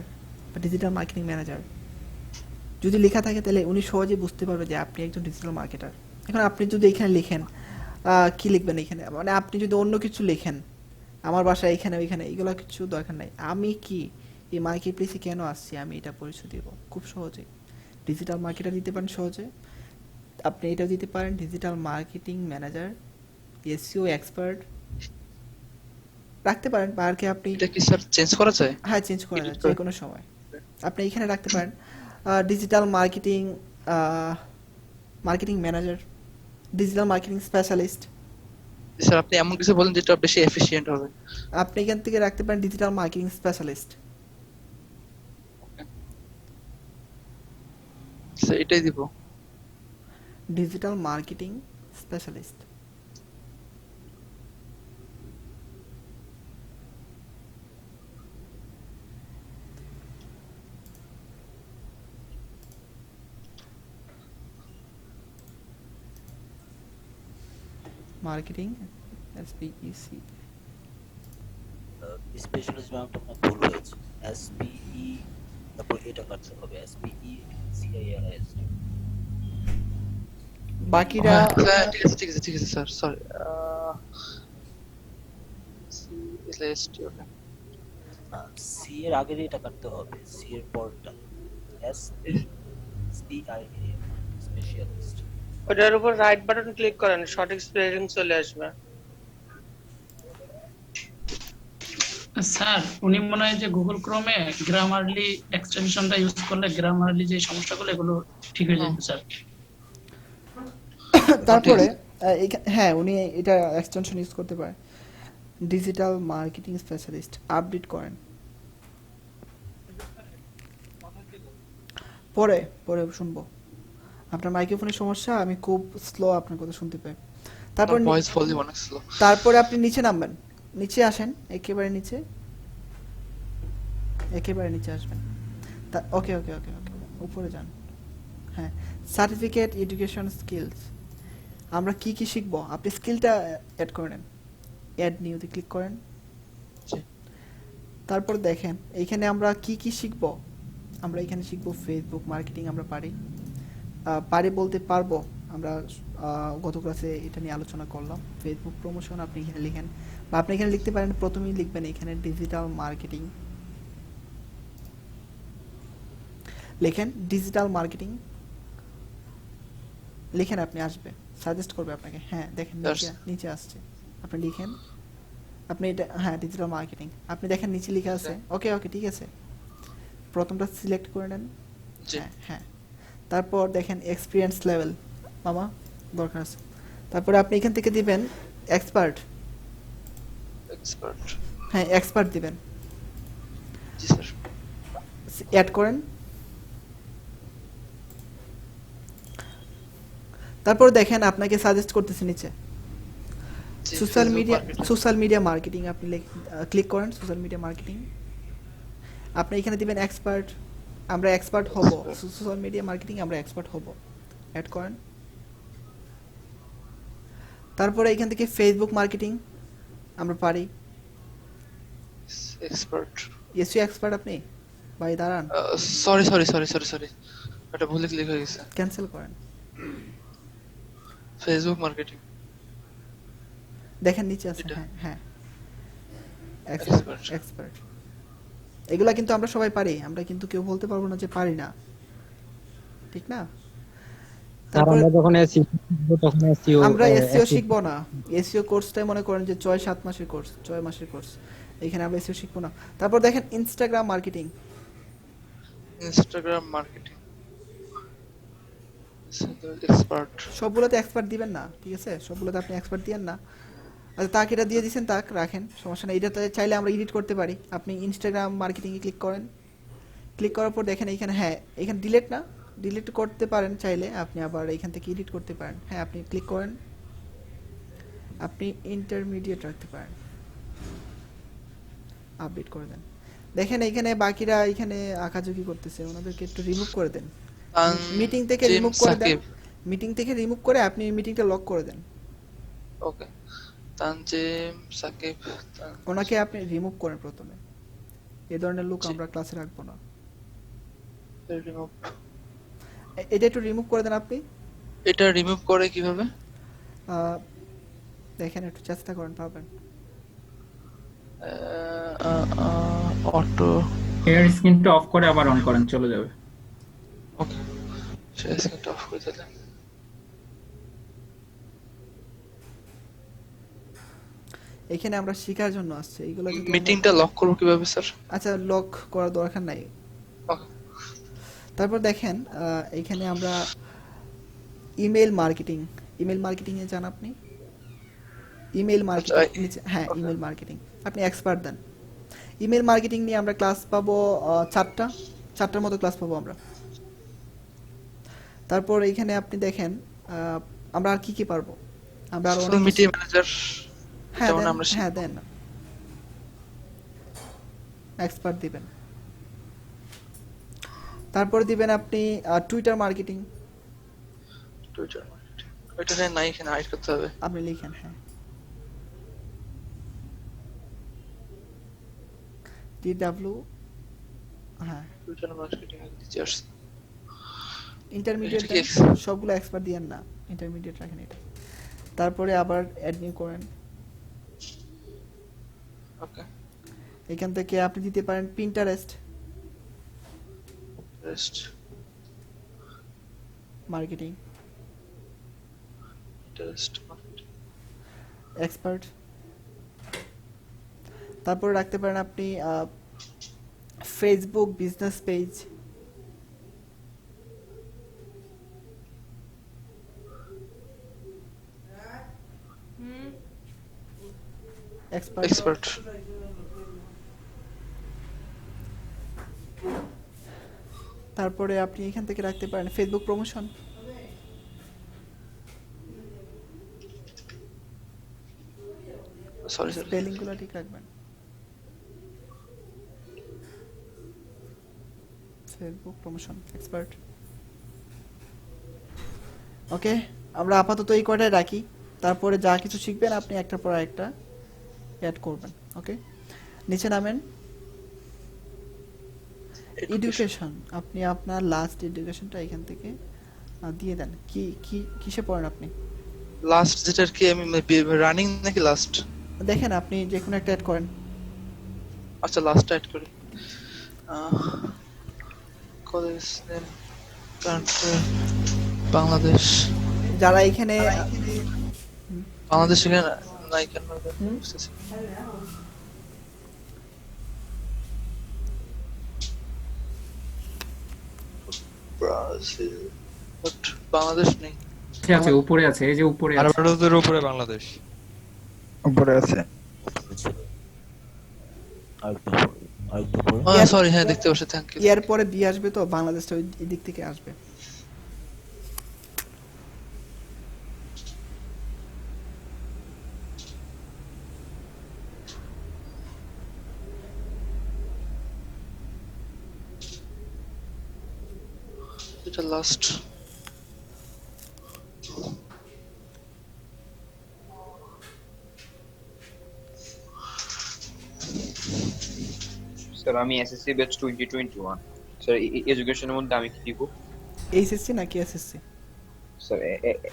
বা ডিজিটাল মার্কেটিং ম্যানেজার। যদি লেখা থাকে তাহলে উনি সহজেই বুঝতে পারবে যে আপনি একজন ডিজিটাল মার্কেটার। এখন আপনি যদি এখানে লিখেন, কি লিখবেন এখানে, মানে আপনি যদি অন্য কিছু লেখেন, আমার বাসা এখানে ওইখানে, এগুলো কিছু দরকার নাই। আমি কি এই মার্কেট প্লেসে কেন আসছি, আমি এটা পরিচয় দেব খুব সহজে। ডিজিটাল মার্কেটার দিতে পারেন সহজে, আপনি এটাও দিতে পারেন digital marketing manager, SEO expert রাখতে পারেন। বারকে আপনি এটা কি স্যার চেঞ্জ করা যায়? হ্যাঁ, চেঞ্জ করা যায় যে কোনো সময়। আপনি এখানে রাখতে পারেন digital marketing manager, digital marketing specialist. Sir আপনি এমন কিছু বলেন যেটা বেশি এফিশিয়েন্ট হবে। আপনি এখান থেকে রাখতে পারেন ডিজিটাল মার্কেটিং স্পেশালিস্ট। স্যার এটাই দিব। Digital marketing specialist. Marketing SPEC। Specialist নামটা আপনার ভুল হয়েছে, SPE তারপর এটা কাটতে হবে, SPECIALIS। বাকিরা ঠিক আছে স্যার, সরি। সি এর আগে এটা কাটতে হবে, সি এর পরটা SPECIA স্পেশালিস্ট। ওটার উপর রাইট বাটন ক্লিক করেন, সঠিক স্পেলিং চলে আসবে। স্যার উনি মনে হয় যে গুগল ক্রোমে গ্রামারলি এক্সটেনশনটা ইউজ করলে গ্রামারলি যে সমস্যাগুলো এগুলো ঠিক হয়ে যাবে স্যার। তারপরে হ্যাঁ, উনি এটা এক্সটেনশন ইউজ করতে পারে। ডিজিটাল মার্কেটিং স্পেশালিস্ট আপডেট করেন। পরে শুনবো। আপনার মাইক্রোফোনের সমস্যা, আমি খুব স্লো আপনার কথা শুনতে পাই। তারপরে আপনি নিচে নামবেন, নিচে আসেন, একেবারে নিচে আসবেন। ওকে ওকে ওকে ওকে, উপরে যান। হ্যাঁ, সার্টিফিকেট, এডুকেশন, স্কিলস। আমরা কি কি শিখবো, আপনি স্কিলটা অ্যাড করে নেন। অ্যাড নিউতে ক্লিক করেন। তারপর দেখেন এইখানে আমরা কি কি শিখবো। আমরা এখানে শিখবো ফেসবুক মার্কেটিং। আমরা পারি বলতে পারবো, আমরা গত ক্লাসে এটা নিয়ে আলোচনা করলাম। ফেসবুক প্রমোশন আপনি এখানে লিখেন, বা আপনি এখানে লিখতে পারেন, প্রথমেই লিখবেন এখানে ডিজিটাল মার্কেটিং, লিখেন ডিজিটাল মার্কেটিং, লিখেন আপনি, আসবে, সাজেস্ট করবে আপনাকে। হ্যাঁ দেখেন নিচে আসছে, আপনি লিখেন আপনি এটা, হ্যাঁ ডিজিটাল মার্কেটিং, আপনি দেখেন নিচে লেখা আছে। ওকে ওকে ঠিক আছে, প্রথমটা সিলেক্ট করে নেন। হ্যাঁ হ্যাঁ, তারপর দেখেন এক্সপিরিয়েন্স লেভেল মামা দরকার আছে। তারপরে আপনি এখান থেকে দিবেন এক্সপার্ট। এক্সপার্ট, হ্যাঁ এক্সপার্ট দিবেন, জি স্যার। অ্যাড করেন। তারপর দেখেন আপনাকে সাজেস্ট করতেছে নিচে সোশ্যাল মিডিয়া মার্কেটিং, আপনি ক্লিক করেন সোশ্যাল মিডিয়া মার্কেটিং। আপনি এখানে দিবেন এক্সপার্ট, আমরা এক্সপার্ট হব সোশ্যাল মিডিয়া মার্কেটিং, আমরা এক্সপার্ট হব, অ্যাড করেন। তারপরে এখান থেকে ফেসবুক মার্কেটিং আমরা পারি। এক্সপার্ট, এসইও এক্সপার্ট আপনি ভাই দাঁড়ান, sorry sorry sorry sorry sorry, এটা ভুলে ক্লিক হয়ে গেছে, ক্যান্সেল করেন। ফেসবুক মার্কেটিং দেখেন নিচে আছে, হ্যাঁ হ্যাঁ এক্সপার্ট। এগুলা কিন্তু আমরা সবাই পারি, আমরা কিন্তু কেউ বলতে পারবো না যে পারি না, ঠিক না? তারপর আমরা যখন এসইও শিখবো তখন এসইও আমরা এসইও শিখবো না, এসইও কোর্সটাই মনে করেন যে 6-7 মাসের কোর্স, 6 মাসের কোর্স, এখানে আমরা এসইও শিখবো না। তারপর দেখেন ইনস্টাগ্রাম মার্কেটিং, এক্সপার্ট। সবগুলোতে এক্সপার্ট দিবেন না, ঠিক আছে? সবগুলোতে আপনি এক্সপার্ট দিবেন না। আচ্ছা তাকে এটা দিয়ে দিয়েছেন, তাক রাখেন, সমস্যা নেই। এটাতে চাইলে আমরা এডিট করতে পারি। আপনি ইনস্টাগ্রাম মার্কেটিং এ ক্লিক করেন, ক্লিক করার পর দেখেন এখানে, হ্যাঁ এখানে ডিলিট করতে পারেন চাইলে, আপনি আবার এখান থেকে এডিট করতে পারেন। হ্যাঁ আপনি ক্লিক করেন, আপনি ইন্টারমিডিয়েট রাখতে পারেন, আপডেট করে দেন। দেখেন এখানে বাকিরা এখানে আঁকাঝুঁকি করতেছে, ওনাদেরকে একটু রিমুভ করে দেন, মিটিং থেকে রিমুভ করে দেন, মিটিং থেকে রিমুভ করে আপনি মিটিংটা লক করে দেন। ওকে, তানজিম সাকিব, ওনাকে আপনি রিমুভ করেন প্রথমে, এই ধরনের লোক আমরা ক্লাসে রাখবো না। রিমুভ, এটা একটু রিমুভ করে দেন আপনি। এটা রিমুভ করে কিভাবে? দেখেন একটু চেষ্টা করেন, পাবেন। অটো শেয়ার স্ক্রিনটা অফ করে আবার অন করেন, চলে যাবে। ওকে, শেয়ার স্ক্রিনটা অফ করে দিলাম। এখানে আমরা শেখার জন্য আসছে, এইগুলো যদি মিটিংটা লক করব কিভাবে স্যার? আচ্ছা লক করার দরকার নাই। তারপর দেখেন এখানে আমরা ইমেল মার্কেটিং এ যান আপনি। ইমেল মার্কেটিং, হ্যাঁ ইমেল মার্কেটিং আপনি এক্সপার্ট দেন। ইমেল মার্কেটিং নিয়ে আমরা ক্লাস পাবো 4টার মতো ক্লাস পাবো আমরা। তারপর এখানে আপনি দেখেন আমরা আর কি পারবো, আমরা আর অনেক মিডিয়া ম্যানেজার, হ্যাঁ দেন এক্সপার্ট দিবেন। তারপর দিবেন আপনি টুইটার মার্কেটিং। ওইটা নাই, এখানে হাইড করতে হবে, আপনি লিখেন, হ্যাঁ DW, হ্যাঁ টুইটার মার্কেটিং দিতে আসছে। ইন্টারমিডিয়েট সবগুলো এক্সপার্ট দিয়েন না, ইন্টারমিডিয়েট রাখেন এটা। তারপরে আবার অ্যাডমিন করেন। ওকে, এখান থেকে আপনি দিতে পারেন পিন্টারেস্ট মার্কেটিং, এক্সপার্ট। তারপরে রাখতে পারেন আপনি ফেসবুক বিজনেস পেজ, এক্সপার্ট। তারপরে আপনি এখান থেকে রাখতে পারেন ফেসবুক প্রমোশন, সরি স্পেলিংগুলো ঠিক রাখবেন, ফেসবুক প্রমোশন এক্সপার্ট। ওকে, আমরা আপাতত এই কয়টাই রাখি, তারপরে যা কিছু শিখবেন আপনি একটার পর একটা অ্যাড করবেন। ওকে, নিচে নামেন। এডুকেশন, আপনি আপনার লাস্ট এডুকেশনটা এখান থেকে দিয়ে দেন। কিসে পড়েন আপনি? লাস্ট যেটার কি আমি রানিং নাকি লাস্ট? দেখেন আপনি যে কোনো একটা অ্যাড করেন। আচ্ছা লাস্ট অ্যাড করি। College name, country Bangladesh. যারা এখানে বাংলাদেশ এখানে নাই কেন বুঝতেছি। ব্রাজিল বাট বাংলাদেশ নেই। আছে আছে, উপরে আছে, এই যে উপরে আছে। বারবাডোসের উপরে বাংলাদেশ উপরে আছে। সরি, হ্যাঁ দেখতে পাচ্ছি, থ্যাংক ইউ। এর পরে বি আসবে, তো বাংলাদেশটা ওই দিক থেকে আসবে। এটা লাস্ট। স্যার আমি এসএসসি ব্যাচ 2021 স্যার এডুকেশনের মধ্যে আমি কি দিব? এইচএসসি নাকি এসএসসি? Sir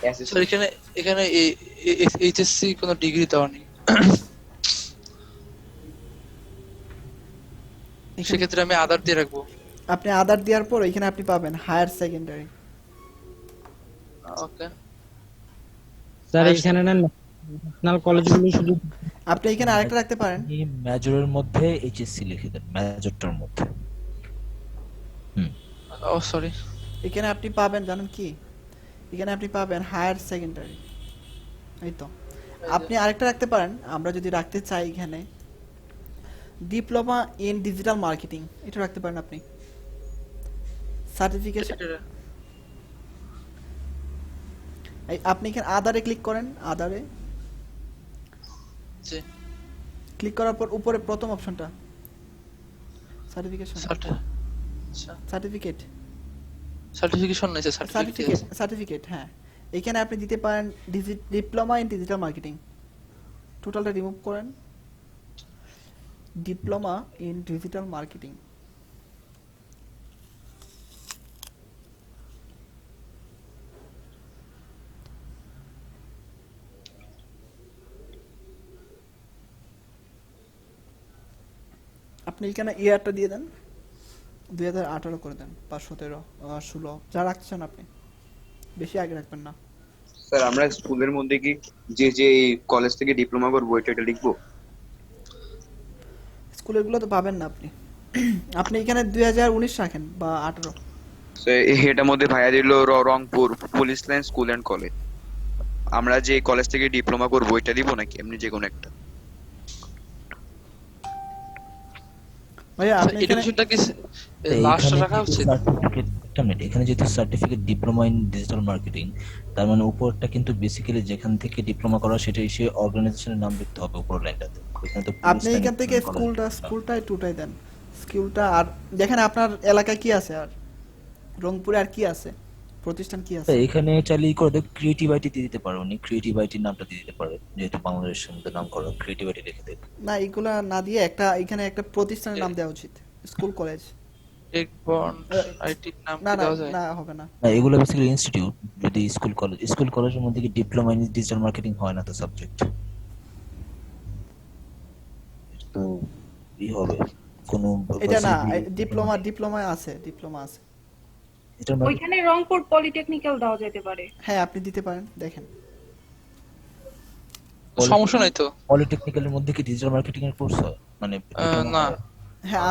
SSC. স্যার এখানে এখানে এইচএসসি কোনো ডিগ্রি দেওয়া নেই, সেক্ষেত্রে আমি আদার দিয়ে রাখবো। আপনি আদার দেওয়ার পর এখানে আপনি পাবেন হায়ার সেকেন্ডারি। ওকে স্যার এখানে না ন্যাশনাল কলেজগুলো শুধু আপনি এখানে আরেকটা রাখতে পারেন, এই মেজরের মধ্যে এইচএসসি লিখে দেন, মেজরটার মধ্যে। ও সরি, এখানে আপনি পাবেন জানেন কি, এখানে আপনি পাবেন হায়ার সেকেন্ডারি। এই তো আপনি আরেকটা রাখতে পারেন, আমরা যদি রাখতে চাই এখানে ডিপ্লোমা ইন ডিজিটাল মার্কেটিং, এটা রাখতে পারেন আপনি। সার্টিফিকেশন আপনি এখানে আদারে ক্লিক করেন, আদারে ক্লিক করার পর উপরে প্রথম অপশনটা সার্টিফিকেশন, সার্টিফিকেট, সার্টিফিকেশন নাই স্যার, সার্টিফিকেট, সার্টিফিকেট, হ্যাঁ এখানে আপনি দিতে পারেন ডিপ্লোমা ইন ডিজিটাল মার্কেটিং। টোটালটা রিমুভ করেন, ডিপ্লোমা ইন ডিজিটাল মার্কেটিং। আপনি এখানে ইয়ারটা দিয়ে দেন, 2018 করে দেন, 517 16 যা রাখছেন আপনি, বেশি আগে রাখবেন না। স্যার আমরা স্কুলের মধ্যে কি যে কলেজ থেকে ডিপ্লোমা করব এটা লিখবো? স্কুলের গুলো তো পাবেন না আপনি। আপনি এখানে 2019 রাখেন বা 18। স্যার এটার মধ্যে ভাইয়া দিল Rangpur police line school and college. আমরা যে কলেজ থেকে ডিপ্লোমা করব এটা দিব নাকি এমনি যে কোনো একটা? ভাইয়া আপনি এডুকেশনটা কি লাস্ট রাখা উচিত? এখানে যেহেতু certificate diploma in digital marketing, তার মানে উপরটা কিন্তু বেসিক্যালি যেখান থেকে ডিপ্লোমা করা সেটাই সে অর্গানাইজেশনের নাম লিখতে হবে উপর লাইনটাতে। আপনি এখান থেকে স্কুলটাই টুটাই দেন, স্কুলটা। আর দেখেন আপনার এলাকায় কি আছে, আর রংপুরে আর কি আছে, প্রতিষ্ঠান কি আছে। এখানে চাইলে করে দেখ ক্রিয়েটিভ আইটি দিয়ে দিতে পারো, উনি ক্রিয়েটিভ আইটির নামটা দিয়ে দিতে পারে, যেহেতু বাংলাদেশের মধ্যে নাম করা ক্রিয়েটিভ আইটি লিখে দেখ। না এগুলা না দিয়ে একটা এখানে একটা প্রতিষ্ঠানের নাম দেওয়া উচিত, স্কুল কলেজ। আইটি নাম না কি দেওয়া যায়? না হবে না, না এগুলো বেসিক্যালি ইনস্টিটিউট। যদি স্কুল কলেজের মধ্যে কি ডিপ্লোমা ইন ডিজিটাল মার্কেটিং হয় না তো সাবজেক্ট, তো এই হবে কোনো এটা না ডিপ্লোমা আছে, ডিপ্লোমা আছে। ওইখানে রংপুর পলিটেকনিক্যাল দেওয়া যেতে পারে। হ্যাঁ আপনি দিতে পারেন, দেখেন সমস্যা নাই তো। পলিটেকনিক্যালের মধ্যে কি ডিজিটাল মার্কেটিং এর কোর্স হয় মানে? না হ্যাঁ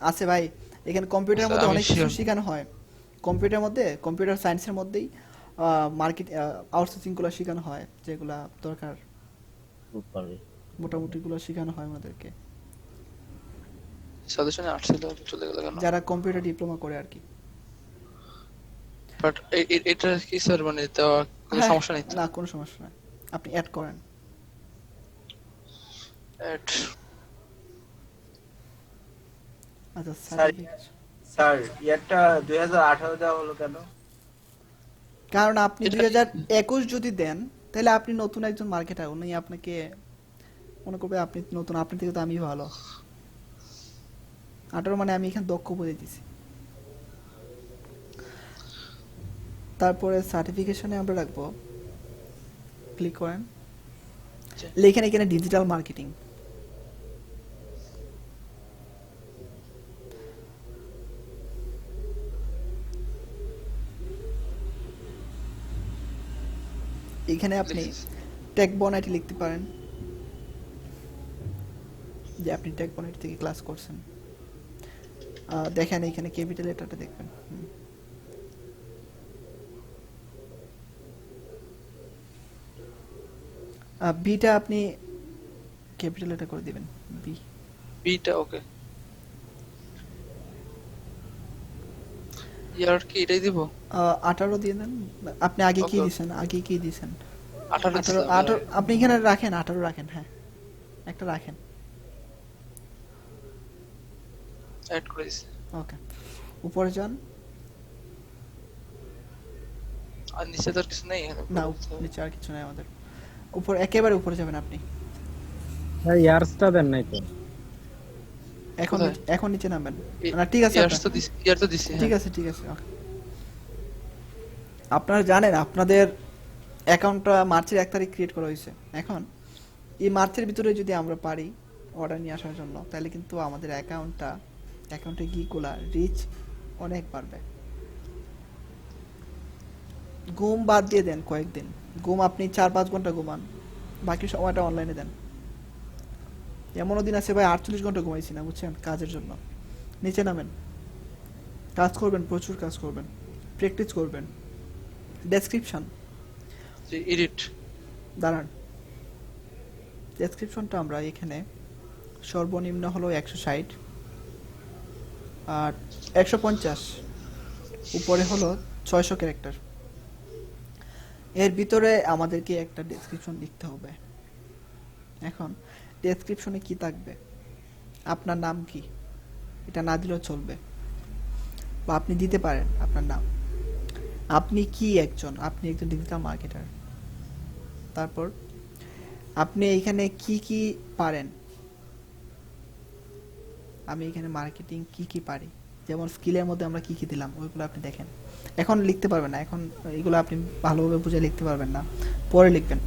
আছে ভাই, এখানে কম্পিউটারের মধ্যে অনেক কিছু শেখানো হয়। কম্পিউটারের মধ্যে, কম্পিউটার সায়েন্সের মধ্যেই মার্কেট আউটসোর্সিং গুলো শেখানো হয়, যেগুলা দরকার মোটামুটি গুলো শেখানো হয় আমাদেরকে, সাজেশনে আসছিল চলে গেল কেন? যারা কম্পিউটার ডিপ্লোমা করে আর কি। বাট এটা কি স্যার মানে দেওয়া কোনো সমস্যা নেই? না কোনো সমস্যা নাই, আপনি অ্যাড করেন। অ্যাড আচ্ছা স্যার ইয়ারটা 2018 দেওয়া হলো কেন? কারণ আপনি 2021 যদি দেন তাহলে আপনি নতুন একজন মার্কেটার, উনি আপনাকে মনে করবে আপনি নতুন, আপনি থেকে তো আমি ভালো। 18 মানে আমি এখানে দক্ষ বলে দিছি। তারপরে সার্টিফিকেশনে আমরা রাখবো, ক্লিক করেন, লেখেন এখানে ডিজিটাল মার্কেটিং। এখানে আপনি টেক বনাইটি লিখতে পারেন। যে আপনি টেকপয়েন্ট থেকে ক্লাস করছেন। দেখেন এখানে ক্যাপিটাল লেটারটা দেখবেন। বিটা আপনি ক্যাপিটাল লেটার করে দিবেন, বিটা ওকে। ইয়ার কি এটাই দিব? 18 দিয়ে দেন। আপনি আগে কি Okay. দিবেন? আগে কি দিবেন? 18 18 আপনি এখানে রাখেন, 18 রাখেন। হ্যাঁ, একটা রাখেন। অ্যাড করে দিছি। ওকে, উপরে যান। আর নিচে তো আর কিছু নেই এখানে। না, নিচে আর কিছু নাই আমাদের। উপর একেবারে উপরে যাবেন আপনি। ভাই ইয়ার্সটা দেন নাই তো। এখন কোথায়? এখন নিচে নামবেন। না ঠিক আছে, ইয়ার তো দিছি, ইয়ার তো দিছি। ঠিক আছে ঠিক আছে। ওকে, আপনারা জানেন আপনাদের অ্যাকাউন্টটা মার্চের 1 তারিখ ক্রিয়েট করা হয়েছে। এখন এই মার্চের ভিতরে যদি আমরা পারি অর্ডার নিয়ে আসার জন্য, তাহলে কিন্তু আমাদের অ্যাকাউন্টে গিগুলা রিচ অনেক বাড়বে। ঘুম বাদ দিয়ে দেন কয়েকদিন। ঘুম আপনি 4-5 ঘন্টা ঘুমান, বাকি সময়টা অনলাইনে দেন। এমনও দিন আছে ভাই 48 ঘন্টা ঘুমাইছি না, বুঝছেন, কাজের জন্য। নিচে নামেন, কাজ করবেন, প্রচুর কাজ করবেন, প্র্যাকটিস করবেন। ডেসক্রিপশন এডিট দাঁড়ান, ডেসক্রিপশনটা আমরা এখানে সর্বনিম্ন হলো 160 আর 150, উপরে হলো 600 ক্যারেক্টার। এর ভিতরে আমাদেরকে একটা ডেসক্রিপশন লিখতে হবে। এখন ডেসক্রিপশনে কি থাকবে? আপনার নাম কি, এটা না দিলেও চলবে, বা আপনি দিতে পারেন আপনার নাম। আপনি কি আপনি একজন ডিজিটাল মার্কেটার। তারপর আপনি এইখানে কি কি পারেন। আমি এখানে মার্কেটিং কি পারি, যেমন স্কিলের মধ্যে আমরা কি দিলাম ওইগুলো আপনি দেখেন। এখন লিখতে পারবেন না, এখন এগুলো আপনি ভালোভাবে বুঝে লিখতে পারবেন না, পরে লিখবেন।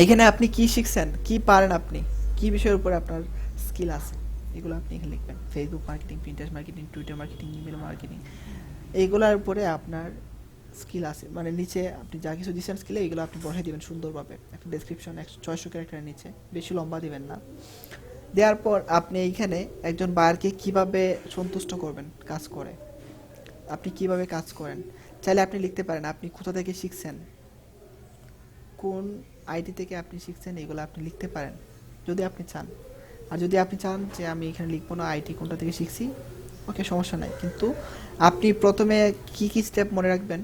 এখানে আপনি কি শিখছেন, কি পারেন, আপনি কি বিষয়ের উপরে আপনার স্কিল আছে, এগুলো আপনি এখানে লিখবেন। Facebook marketing, Pinterest marketing, Twitter marketing, email marketing, এইগুলোর উপরে আপনার স্কিল আছে। মানে নিচে আপনি যা কিছু দিচ্ছেন স্কিলে, এগুলো আপনি বসাই দিবেন সুন্দরভাবে একটা ডেসক্রিপশন 600 ক্যারেক্টারের নিচে, বেশি লম্বা দিবেন না। দেওয়ার পর আপনি এইখানে একজন বায়ারকে কিভাবে সন্তুষ্ট করবেন কাজ করে, আপনি কিভাবে কাজ করেন, চাইলে আপনি লিখতে পারেন। আপনি কোথা থেকে শিখছেন, কোন আইডি থেকে আপনি শিখছেন, এগুলো আপনি লিখতে পারেন যদি আপনি চান। আর যদি আপনি চান যে আমি এখানে লিখবো না আইডি কোনটা থেকে শিখছি, ওকে, সমস্যা নাই। কিন্তু আপনি প্রথমে কি স্টেপ মনে রাখবেন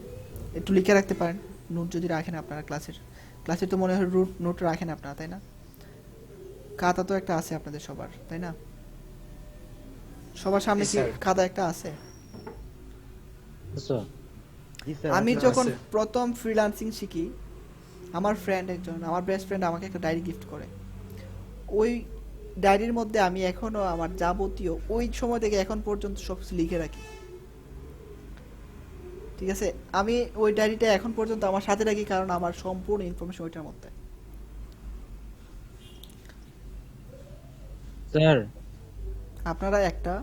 একটু লিখে রাখতে পারেন। নোট যদি রাখেন আপনারা, ক্লাসের তো মনে হয় নোট রাখেন আপনারা, তাই না? খাতা তো একটা আছে আপনাদের সবার, তাই না? সবার সামনে কি খাতা একটা আছে? আমি যখন প্রথম ফ্রিল্যান্সিং শিখি, আমার বেস্ট ফ্রেন্ড আমাকে একটা ডায়েরি গিফট করে। ওই ডায়েরির মধ্যে আমি এখনো আমার যাবতীয় ওই সময় থেকে এখন পর্যন্ত সবকিছু লিখে রাখি। ঠিক আছে, আমি ওই ডায়েরিটা এখন পর্যন্ত আমার সাথে রাখি, কারণ আমার সম্পূর্ণ ইনফরমেশন ওইটার মধ্যে। স্যার, আপনারা একটা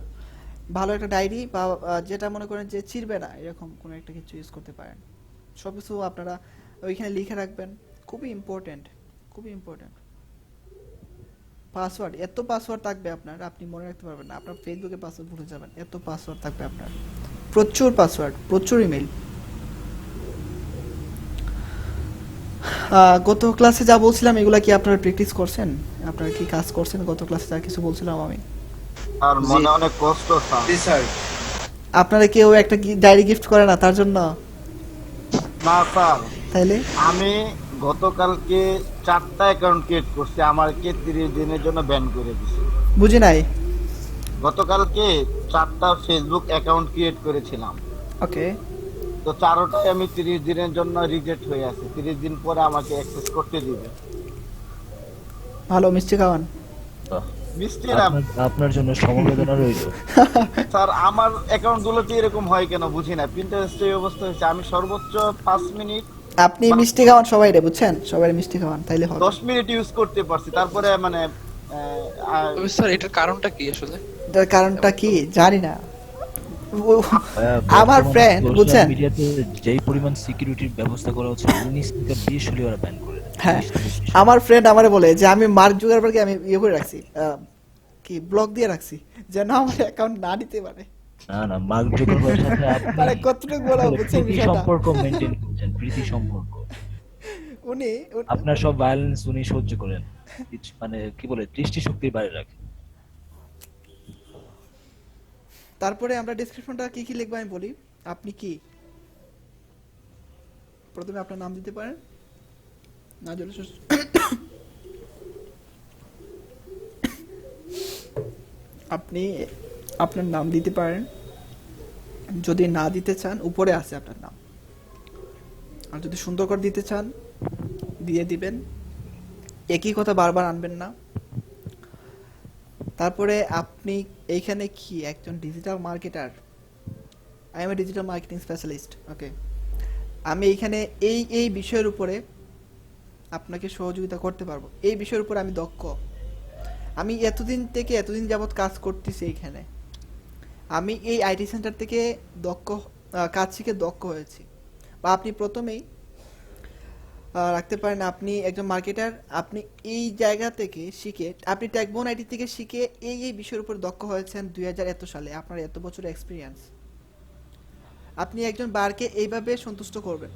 ভালো একটা ডায়েরি বা যেটা মনে করেন যে চিরবে না, এরকম কোনো একটা কিছু ইউজ করতে পারেন। সবকিছু আপনারা ওইখানে লিখে রাখবেন, খুবই ইম্পর্টেন্ট। পাসওয়ার্ড, এত পাসওয়ার্ড থাকবে আপনার, আপনি মনে রাখতে পারবেন না। আপনার ফেসবুকে পাসওয়ার্ড ভুলে যাবেন, এত পাসওয়ার্ড থাকবে আপনার, প্রচুর পাসওয়ার্ড, প্রচুর ইমেল। গত ক্লাসে যা বলছিলাম এগুলা কি আপনারা প্র্যাকটিস করছেন? আপনারা কি কাজ করছেন? গত ক্লাসে যা কিছু বলছিলাম আমি, আর মনে অনেক কষ্ট স্যার। আপনারা কেউ একটা ডায়েরি গিফট করে না তার জন্য? না স্যার, তাইলে আমি গতকালকে 4টা অ্যাকাউন্ট ক্রিয়েট করছি, আমাকে 30 দিনের জন্য ব্যান করে দিয়েছে। বুঝি নাই। গতকালকে 4টা ফেসবুক অ্যাকাউন্ট ক্রিয়েট করেছিলাম। ওকে, তো 4টাই আমি 30 দিনের জন্য রিজেক্ট হয়ে আছে। 30 দিন পরে আমাকে অ্যাক্সেস করতে দিবে। ভালো, মিষ্টি খাওয়ান। মিষ্টি আপনার জন্য সমবেদনা রইল। স্যার, আমার অ্যাকাউন্ট গুলোতে এরকম হয় কেন বুঝি না। পিন্টারেস্টে এই অবস্থা হয়েছে, আমি সর্বোচ্চ 5 মিনিট আপনি মিষ্টি খাওয়ান সবাইরে, বুঝছেন, সবাই মিষ্টি খাওয়ান, তাইলে হবে। 10 মিনিট ইউজ করতে পারছি, তারপরে মানে স্যার এটার কারণটা কি আসলে? এটার কারণটা কি জানি না। আমার ফ্রেন্ড, বুঝছেন, মিডিয়াতে যেই পরিমাণ সিকিউরিটির ব্যবস্থা করা হচ্ছে, 19 থেকে 20 হলে ওরা ব্যান করে দেয়। হ্যাঁ, আমার ফ্রেন্ড আমারে বলে যে আমি মার্ক জুকারবার্গকে আমি ইয়ে করে রাখছি, কি ব্লক দিয়ে রাখছি যেন আমার অ্যাকাউন্ট না দিতে পারে। না না, মার্ক জুকারবার্গের সাথে আপনি মানে কতটুকু বলা আসলে বুঝছেন প্রীতি বিষয়টা? সম্পর্ক মেনটেন করছেন, প্রীতি সম্পর্ক। উনি আপনার সব ভায়োলেন্স উনি সহ্য করেন, মানে কি বলে দৃষ্টি শক্তির বাইরে রাখেন। তারপরে আমরা ডেসক্রিপশনটা কি কি লিখবো আমি বলি। আপনি কি প্রথমে আপনার নাম দিতে পারেন, না জলে আপনি আপনার নাম দিতে পারেন, যদি না দিতে চান উপরে আছে আপনার নাম, আর যদি সুন্দর করে দিতে চান দিয়ে দিবেন, একই কথা বারবার আনবেন না। তারপরে আপনি এইখানে কি একজন digital marketer, I am a digital marketing specialist, okay. আমি এইখানে এই বিষয়ের উপরে আপনাকে সহযোগিতা করতে পারবো, এই বিষয়ের উপরে আমি দক্ষ, আমি এতদিন যাবত কাজ করতেছি এইখানে, আমি এই আইটি সেন্টার থেকে কাজ শিখে দক্ষ হয়েছি। বা আপনি প্রথমেই রাখতে পারেন আপনি একজন মার্কেটার, আপনি এই জায়গা থেকে শিখে, আপনি ট্যাগবোন আইটি থেকে শিখে এই বিষয়ের উপর দক্ষ হয়েছেন 2000 সালে, আপনার এত বছরের এক্সপিরিয়েন্স। আপনি একজন বায়ারকে এইভাবে সন্তুষ্ট করবেন,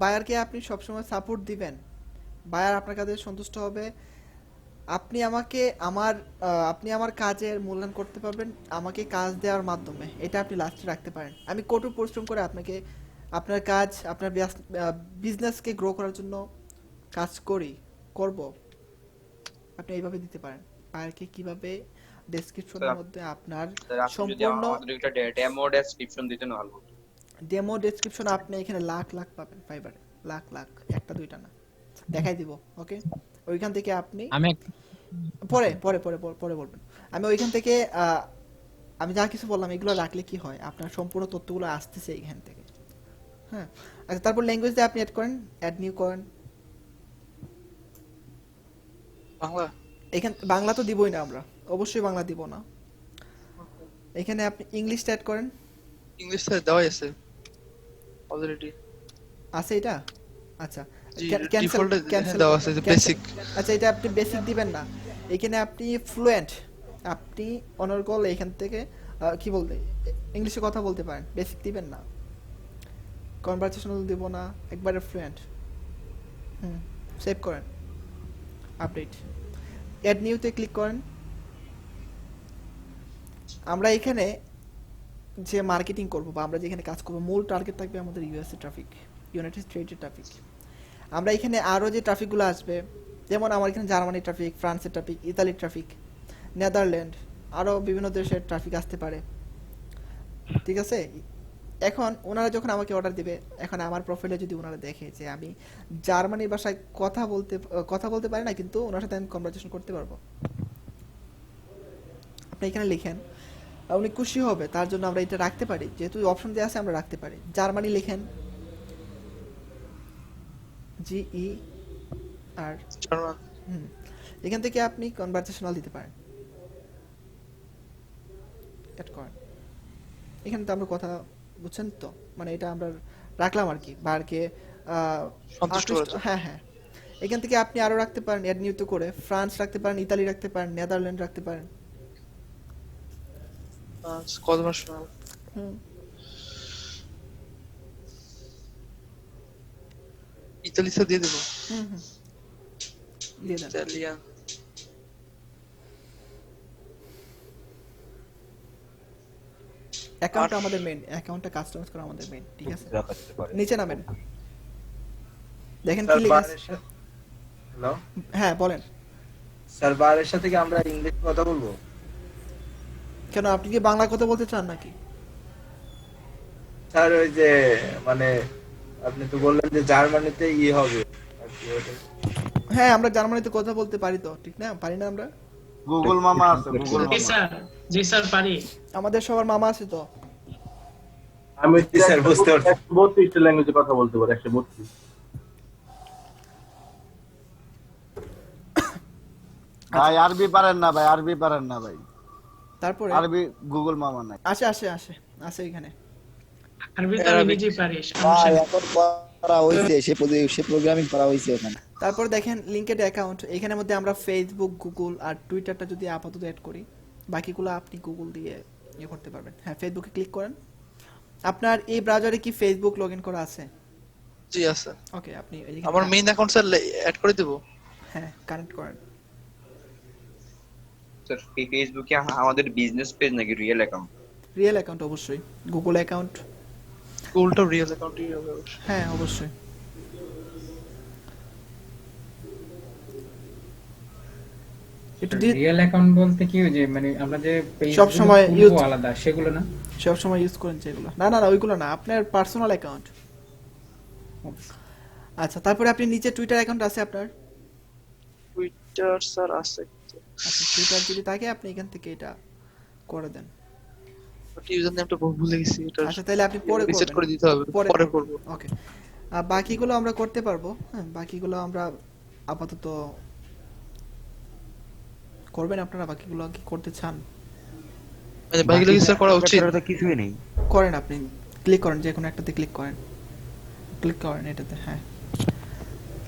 বায়ারকে আপনি সবসময় সাপোর্ট দিবেন, বায়ার আপনার কাছে সন্তুষ্ট হবে। আপনি আমার কাজের মূল্যায়ন করতে পারবেন আমাকে কাজ দেওয়ার মাধ্যমে, এটা আপনি লাস্টে রাখতে পারেন। আমি কঠোর পরিশ্রম করে আপনার কাজ, আপনার বিজনেসকে গ্রো করার জন্য কাজ করব, আপনি এইভাবে দিতে পারেন। বায়ারকে কিভাবে ডেসক্রিপশনের মধ্যে আপনার সম্পূর্ণ ডেমো ডেসক্রিপশন দিতে না ভালো। ডেমো ডেসক্রিপশন আপনি এখানে লাখ পাবেন ফাইবারে, লাখ, একটা দুইটা না, দেখাই দিব, ওকে। ওইখান থেকে আপনি পরে বলবেন। আমি ওইখান থেকে আমি যা কিছু বললাম এগুলো রাখলে কি হয়, আপনার সম্পূর্ণ তথ্যগুলো আসতেছে এইখান থেকে, হ্যাঁ। আচ্ছা, তারপর ল্যাঙ্গুয়েজ দিয়ে আপনি অ্যাড নিউ করেন। বাংলা তো দিবই না আমরা, অবশ্যই বাংলা দিব না। এখানে আপনি ইংলিশ অ্যাড করেন। ইংলিশ দেওয়াই আছে অলরেডি, আছে এটা? আচ্ছা, ক্যান্সেল দেওয়া আছে বেসিক। আচ্ছা, এটা আপনি বেসিক দিবেন না, এখানে আপনি ফ্লুয়েন্ট, আপনি অনর্গল এখান থেকে কি বলতে ইংলিশে কথা বলতে পারেন, বেসিক দিবেন না, কনভারসেশনাল দিব না, একবারে ফ্লুয়েন্ট। সেভ করেন, আপডেট, অ্যাড নিউতে ক্লিক করেন। আমরা এখানে যে মার্কেটিং করব বা আমরা যেখানে কাজ করব, মূল টার্গেট থাকবে আমাদের ইউএসএ ট্রাফিক, ইউনাইটেড স্টেটের ট্রাফিক। আমরা এখানে আরও যে ট্রাফিকগুলো আসবে, যেমন আমার এখানে জার্মানি ট্রাফিক, ফ্রান্সের ট্রাফিক, ইতালির ট্রাফিক, নেদারল্যান্ড, আরও বিভিন্ন দেশের ট্রাফিক আসতে পারে, ঠিক আছে। এখন ওনারা যখন আমাকে অর্ডার দিবে, এখন আমার প্রোফাইলে যদি ওনারা দেখে যে আমি জার্মানির ভাষায় কথা বলতে পারি না, কিন্তু ওনার সাথে আমি কনভারসেশন করতে পারবো, আপনি এখানে লিখেন, উনি খুশি হবে। তার জন্য আমরা এটা রাখতে পারি, যেহেতু অপশন দেওয়া আছে আমরা রাখতে পারি। জার্মানি লিখেন, GER, এখান থেকে আপনি কনভারসেশনাল দিতে পারেন, অ্যাড করেন। এখানে তো আমরা কথা বুঝছেন তো, মানে এটা আমরা রাখলাম আর কি, বারকে হ্যাঁ। এখান থেকে আপনি আরো রাখতে পারেন, অ্যাড নিউ করে ফ্রান্স রাখতে পারেন, ইতালি রাখতে পারেন, নেদারল্যান্ড রাখতে পারেন। ইতালি সে দিয়ে দেব, দিয়ে দেন। ইতালিয়ান অ্যাকাউন্ট আমাদের মেইন, অ্যাকাউন্টটা কাস্টমাইজ করা আমাদের মেইন, ঠিক আছে। নিচে নামেন, দেখেন কি লেখা আছে। হ্যালো, হ্যাঁ বলেন। স্যার, বারের সাথে কি আমরা ইংলিশে কথা বলবো? কেন, আপনি কি বাংলা কথা বলতে চান নাকি? স্যার, ওই যে মানে আপনি তো বললেন যে জার্মানিতে হবে, হ্যাঁ আমরা জার্মানিতে কথা বলতে পারি তো, ঠিক না? পারি না আমরা? গুগল মামা আছে, গুগল মামা। জি স্যার পারি, আমাদের সবার মামা আছে তো। আমি স্যার বুঝতে পারছি, 32টা ল্যাঙ্গুয়েজে কথা বলতে পারি, 132। ভাই আরবি পারেন না ভাই, আরবি পারেন না ভাই। তারপরে আরবি গুগল মামা নাই। আসে এখানে। আরবি তো আমি নিজেই পারি, ভাই এখন করা হইছে, সে প্রোগ্রামিং করা হইছে ওখানে। তারপর দেখেন লিঙ্কেড অ্যাকাউন্ট, এখানের মধ্যে আমরা ফেসবুক, গুগল আর টুইটারটা যদি আপাতত অ্যাড করি, বাকিগুলো আপনি গুগল দিয়ে ইয়ে করতে পারবেন। হ্যাঁ, ফেসবুকে ক্লিক করেন। আপনার এই ব্রাউজারে কি ফেসবুক লগইন করা আছে? জি আছে। ওকে, আপনি আমার মেইন অ্যাকাউন্ট স্যার অ্যাড করে দেব। হ্যাঁ, কানেক্ট করেন। স্যার ফেসবুকে আমাদের বিজনেস পেজ নাকি রিয়েল অ্যাকাউন্ট? রিয়েল অ্যাকাউন্ট অবশ্যই। গুগল অ্যাকাউন্ট, গুগলটা রিয়েল অ্যাকাউন্টই হবে অবশ্যই। হ্যাঁ অবশ্যই। রিয়েল অ্যাকাউন্ট বলতে কি ওই যে মানে আমরা যে সব সময় ইউজ আলাদা সেগুলো না, সব সময় ইউজ করেন যেগুলো? না না না, ওইগুলো না, আপনার পার্সোনাল অ্যাকাউন্ট। আচ্ছা, তারপরে আপনি নিচে টুইটার অ্যাকাউন্ট আছে আপনার? টুইটার স্যার আছে। আচ্ছা, টুইটার যদি থাকে আপনি এখান থেকে এটা করে দেন। বাট ইউজার নেমটা ভুলে গেছি এটা। আচ্ছা, তাহলে আপনি পরে রিসেট করে দিতে হবে, পরে করব। ওকে, আর বাকিগুলো আমরা করতে পারবো। হ্যাঁ, বাকিগুলো আমরা আপাতত করবেন আপনারা। বাকিগুলো কি করতে চান? মানে বাকিগুলো কি স্যার করা উচিত? তো কিছুই নেই। করেন, আপনি ক্লিক করেন, যে কোনো একটাতে ক্লিক করেন, ক্লিক করেন এটাতে। হ্যাঁ,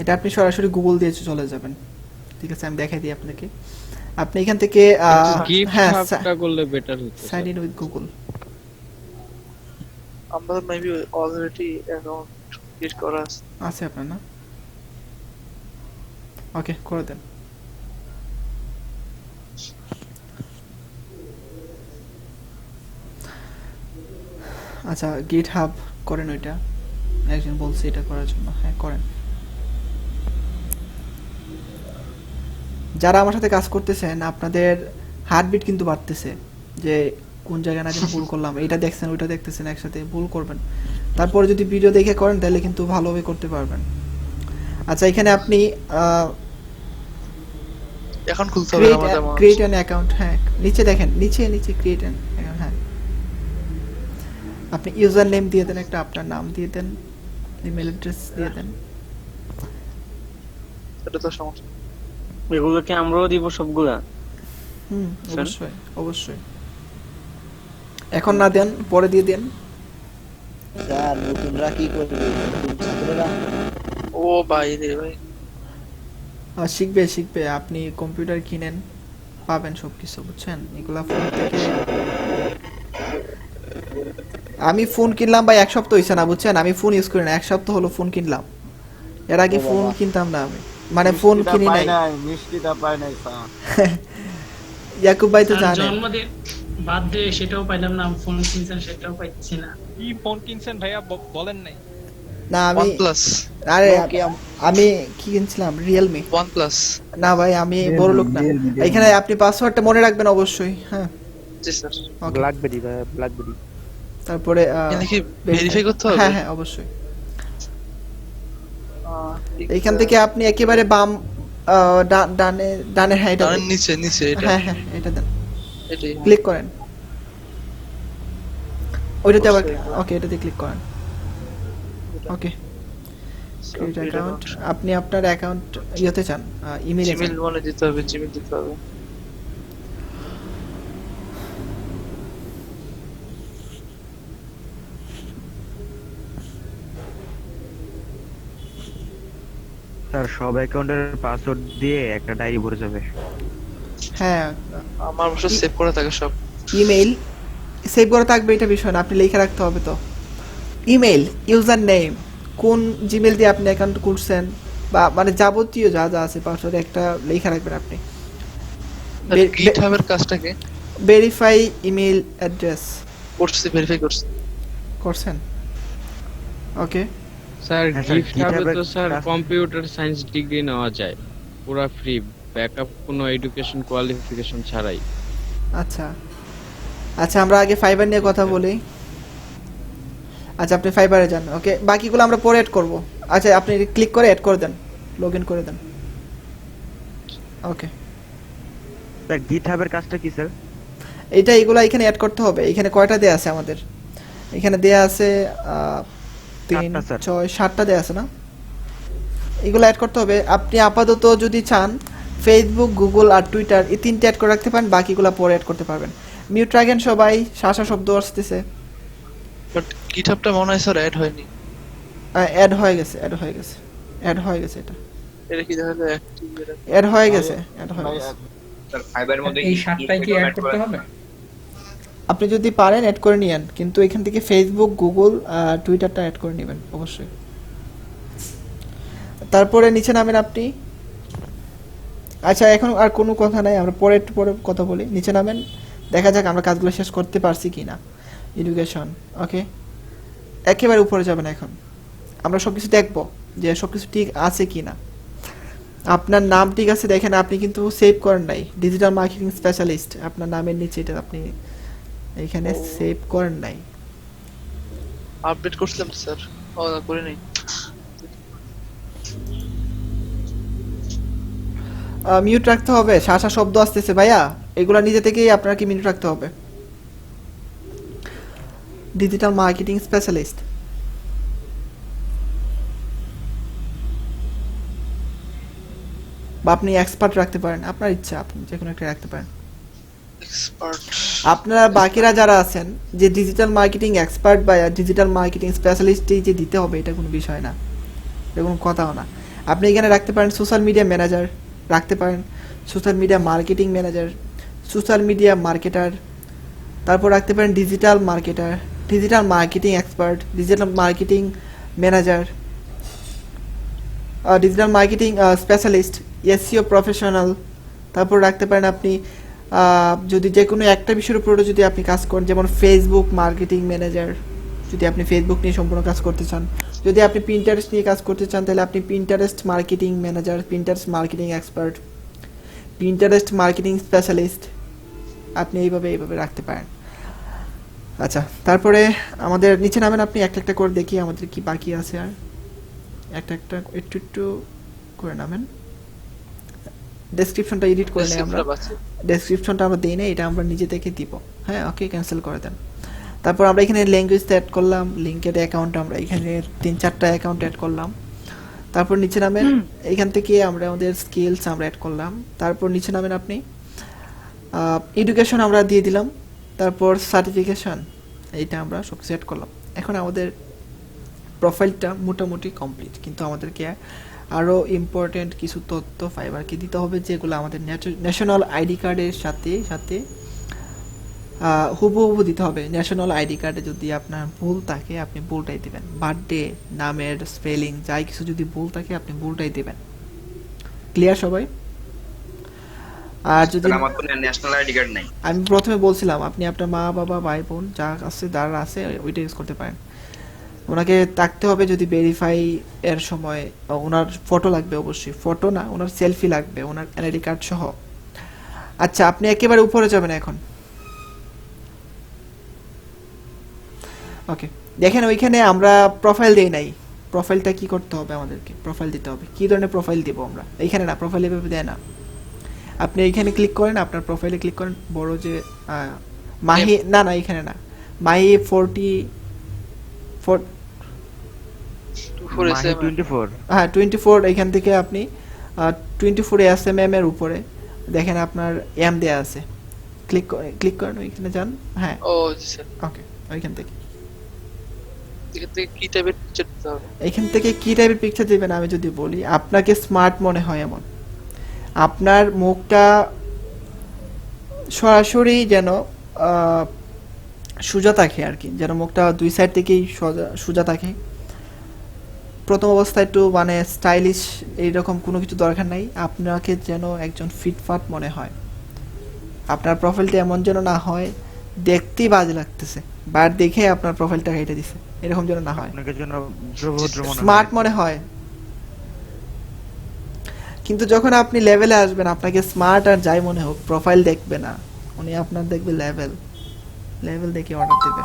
এটা আপনি সরাসরি গুগল দিয়ে চলে যাবেন। ঠিক আছে, আমি দেখাই দিই আপনাকে। আপনি এখান থেকে হ্যাঁ করলে বেটার হতো, সাইন ইন উইথ গুগল। আমাদের মেবি অলরেডি অ্যাকাউন্ট ক্রিয়েট করা আছে আপনার, না? ওকে, করে দেন। আচ্ছা, গিটহাব করেন ওইটা, একজন বলছে এটা করার জন্য। হ্যাঁ, করেন। যারা আমার সাথে কাজ করতেছেন, আপনাদের হার্টবিট কিন্তু বাড়তেছে, যে কোন জায়গায় না যেন ভুল করলাম, এটা দেখছেন ওইটা দেখতেছেন একসাথে, ভুল করবেন। তারপরে যদি ভিডিও দেখে করেন তাহলে কিন্তু ভালোভাবে করতে পারবেন। আচ্ছা, এখানে আপনি এখন খুলতে হবে আমাদের। ক্রিয়েট অ্যান অ্যাকাউন্ট, হ্যাঁ নিচে দেখেন, নিচে ক্রিয়েট অ্যান অ্যাকাউন্ট। হ্যাঁ, আপনি ইউজার নেম দিয়ে দেন, একটা আপনার নাম দিয়ে দেন, ইমেল অ্যাড্রেস দিয়ে দেন। এটা তো সমস্যা। এগুলো কি আমরাও দিব সবগুলা? অবশ্যই অবশ্যই। এখন না দেন, পরে দিয়ে দেন। স্যার নতুনরা কি করবে? নতুন ছাত্ররা ও ভাই রে ভাই, শিখবে। আপনি কম্পিউটার কিনেন, পাবেন সবকিছু, বুঝছেন? এগুলা ফোন থেকে। আমি ফোন কিনলাম ভাই 1 সপ্তাহ হইছে না, বুঝছেন? আমি ফোন ইউজ করি না, 1 সপ্তাহ হলো ফোন কিনলাম। এর আগে ফোন কিনতাম না আমি, মানে ফোন কিনি নাই। মিষ্টিটা পাই নাই স্যার। ইয়াকুব ভাই তো জানেন। জন্মদিন বার্থডে সেটাও পাইলাম না, ফোন কিনছেন সেটাও পাইছি না। কি ফোন কিনছেন ভাইয়া বলেন নাই? না আমি OnePlus। আরে আমি কি কিনছিলাম? Realme OnePlus। না ভাই, আমি বড় লোক না। এখানে আপনি পাসওয়ার্ডটা মনে রাখবেন অবশ্যই। হ্যাঁ জি স্যার। ব্ল্যাকবেরি ভাই, ব্ল্যাকবেরি। তারপরে এখানে কি ভেরিফাই করতে হবে? হ্যাঁ অবশ্যই। এইখান থেকে আপনি একেবারে বাম ডানে, হ্যাঁ এটা নিচে এটা। হ্যাঁ এটা দেন, এটাই ক্লিক করেন ওইটাতে আবার। ওকে, এটাতে ক্লিক করেন। ওকে, ক্রিয়েট অ্যাকাউন্ট। আপনি আপনার অ্যাকাউন্ট ইয়েতে চান, ইমেইলে চান? জিমেইল মনে দিতে হবে, জিমেইল দিতে হবে। স্যার সব অ্যাকাউন্টের পাসওয়ার্ড দিয়ে একটা ডায়েরি ভরে যাবে। হ্যাঁ, আমার অবশ্য সেভ করা থাকে সব। ইমেইল সেভ করা থাকবে, এটা বিষয় না, আপনি লিখে রাখতে হবে। তো ইমেইল, ইউজার নেম, কোন জিমেইল দিয়ে আপনি অ্যাকাউন্ট খুলছেন, বা মানে যাবতীয় যা যা আছে পাসওয়ার্ড একটা লিখে রাখবেন আপনি। গিটহাবের কাজটাকে ভেরিফাই ইমেইল অ্যাড্রেস ভেরিফাই করছেন? ওকে স্যার, গিটহাবে তো স্যার কম্পিউটার সায়েন্স ডিগ্রি নেওয়া যায় পুরো ফ্রি, ব্যাকআপ কোনো এডুকেশন কোয়ালিফিকেশন ছাড়াই। আচ্ছা, আমরা আগে ফাইবার নিয়ে কথা বলি। আচ্ছা, আপনি ফাইবারে যান। ওকে, বাকিগুলো আমরা পরে অ্যাড করব। আচ্ছা, আপনি ক্লিক করে অ্যাড করে দেন, লগইন করে দেন। ওকে স্যার গিটহাবের কাজটা কি স্যার? এগুলা এখানে অ্যাড করতে হবে। এখানে কয়টা দেয়া আছে আমাদের? এখানে দেয়া আছে 3 6 7টা দেয়া আছে না? এগুলো অ্যাড করতে হবে। আপনি আপাতত যদি চান ফেসবুক, গুগল আর টুইটার এই 3টে অ্যাড করে রাখতে পারেন, বাকিগুলো পরে অ্যাড করতে পারবেন। মিউট রাখেন সবাই, শাসা শব্দ আসতেছে। বাট গিটহাবটা মনে হয় স্যার অ্যাড হয়নি। অ্যাড হয়ে গেছে এটা। এটা কি দেখা যায় এড হয়ে গেছে, এড হয়ে গেছে। ফাইবারের মধ্যে এই 7টাই কি অ্যাড করতে হবে? আপনি যদি পারেন অ্যাড করে নিয়েন, কিন্তু এখান থেকে ফেসবুক, গুগল, টুইটারটা অ্যাড করে নেবেন অবশ্যই। তারপরে নিচে নামেন আপনি। আচ্ছা, এখন আর কোনো কথা নাই, আমরা পরে একটু পরে কথা বলি। নিচে নামেন, দেখা যাক আমরা কাজগুলো শেষ করতে পারছি কিনা। এডুকেশন, ওকে, একেবারে উপরে যাবেন। এখন আমরা সবকিছু দেখব যে সবকিছু ঠিক আছে কিনা। আপনার নাম ঠিক আছে, দেখেন আপনি কিন্তু সেভ করেন নাই, ডিজিটাল মার্কেটিং স্পেশালিস্ট আপনার নামের নিচে, এটা আপনি এখানে সেভ করেন নাই। আপডেট করছিলাম স্যার, করে নাই। মিউট রাখতে হবে, শাসা শব্দ আসতেছে ভাইয়া, এগুলা নিজে থেকেই আপনার কি মিউট রাখতে হবে। ডিজিটাল মার্কেটিং স্পেশালিস্ট, বা আপনি এক্সপার্ট রাখতে পারেন, আপনার ইচ্ছা, আপনি যে কোনো একটা রাখতে পারেন। আপনারা বাকিরা যারা আছেন যে ডিজিটাল মার্কেটিং এক্সপার্ট বা ডিজিটাল মার্কেটিং স্পেশালিস্টই যে দিতে হবে এটা কোনো বিষয় না, এটা কোনো কথাও না। আপনি এখানে রাখতে পারেন সোশ্যাল মিডিয়া ম্যানেজার, রাখতে পারেন social media marketing manager, social media marketer, তারপর রাখতে পারেন digital marketer, digital marketing expert, digital marketing manager, digital marketing specialist, SEO professional. তারপর রাখতে পারেন আপনি যদি যে কোনো একটা বিষয়ের উপরে যদি আপনি কাজ করেন, যেমন ফেসবুক মার্কেটিং ম্যানেজার, যদি আপনি ফেসবুক নিয়ে সম্পূর্ণ কাজ করতে চান। যদি আপনি পিন্টারেস্ট নিয়ে কাজ করতে চান তাহলে আপনি Pinterest marketing manager, Pinterest marketing expert, Pinterest marketing specialist, আপনি এইভাবে রাখতে পারেন। আচ্ছা, তারপরে আমাদের নিচে নামেন আপনি, একটা একটা করে দেখি আমাদের কি বাকি আছে, আর একটা একটা একটু একটু করে নামেন। ডেসক্রিপশনটা এডিট করে নেই আমরা, ডেসক্রিপশনটা আমরা দিই না, এটা আমরা নিজে থেকে দিব। হ্যাঁ, ওকে, ক্যান্সেল করে দেন। তারপর আমরা এখানে ল্যাঙ্গুয়েজটা অ্যাড করলাম, লিঙ্কেড অ্যাকাউন্ট আমরা এখানে 3-4টা অ্যাকাউন্ট অ্যাড করলাম। তারপর নিচে নামেন, এখান থেকে আমরা আমাদের স্কিলস আমরা অ্যাড করলাম। তারপর নিচে নামেন আপনি, এডুকেশন আমরা দিয়ে দিলাম। তারপর সার্টিফিকেশন, এইটা আমরা সব সেট করলাম। এখন আমাদের প্রোফাইলটা মোটামুটি কমপ্লিট, কিন্তু আমাদেরকে আরও ইম্পর্টেন্ট কিছু তথ্য ফাইবারকে দিতে হবে, যেগুলো আমাদের ন্যাশনাল আইডি কার্ডের সাথে সাথে হুবহু দিতে হবে। ন্যাশনাল আইডি কার্ডে যদি আপনার ভুল থাকে আপনি ভুলটাই দিবেন, বার্থডে, নামের স্পেলিং, যাই কিছু যদি ভুল থাকে আপনি ভুলটাই দিবেন। ক্লিয়ার সবাই? আর যদি আমার কোনো ন্যাশনাল আইডি কার্ড নাই, আমি প্রথমে বলছিলাম আপনি আপনার মা বাবা ভাই বোন যা আছে যারা আছে ওইটা ইউজ করতে পারেন। ওনাকে থাকতে হবে যদি ভেরিফাই এর সময়, ওনার ফটো লাগবে অবশ্যই, ফটো না ওনার সেলফি লাগবে, ওনার এনআইডি কার্ড সহ। আচ্ছা, আপনি একেবারে উপরে যাবেন এখন। ওকে, দেখেন ওইখানে আমরা প্রোফাইল দেই নাই। প্রোফাইলটা কি করতে হবে, আমাদেরকে প্রোফাইল দিতে হবে। কি ধরনের প্রোফাইল দিব আমরা? এইখানে না, প্রোফাইল এভাবে দেয় না। আপনি এইখানে ক্লিক করেন, আপনার প্রোফাইলে ক্লিক করেন, বড় যে মাহি, না না এখানে না, মাহি 24, হ্যাঁ 24, এখান থেকে আপনি 24 এসএমএম এর উপরে দেখেন আপনার এম দেয়া আছে, ক্লিক করেন, ওইখানে যান। হ্যাঁ, ও জি স্যার, ওকে, ওইখান থেকে কি টাইপের পিকচার দিতে হবে? এখান থেকে কি টাইপের পিকচার দিবেন আমি যদি বলি, আপনাকে স্মার্ট মনে হয় এমন, আপনার মুখটা সরাসরি যেন সোজা থাকে আর কি, যেন মুখটা দুই সাইড থেকেই সোজা থাকে। প্রথম অবস্থায় একটু মানে স্টাইলিশ এইরকম কোনো কিছু দরকার নাই, আপনাকে যেন একজন ফিটফাট মনে হয়। আপনার প্রোফাইলটা এমন যেন না হয় দেখতেই বাজে লাগতেছে, বার দেখে আপনার প্রোফাইলটা কেটে দিছে, এরকম যেন না হয়, স্মার্ট মনে হয়। কিন্তু যখন আপনি লেভেলে আসবেন আপনাকে স্মার্ট আর যাই মনে হোক প্রোফাইল দেখবে না, উনি আপনার দেখবে লেভেল দেখে অর্ডার দেবে।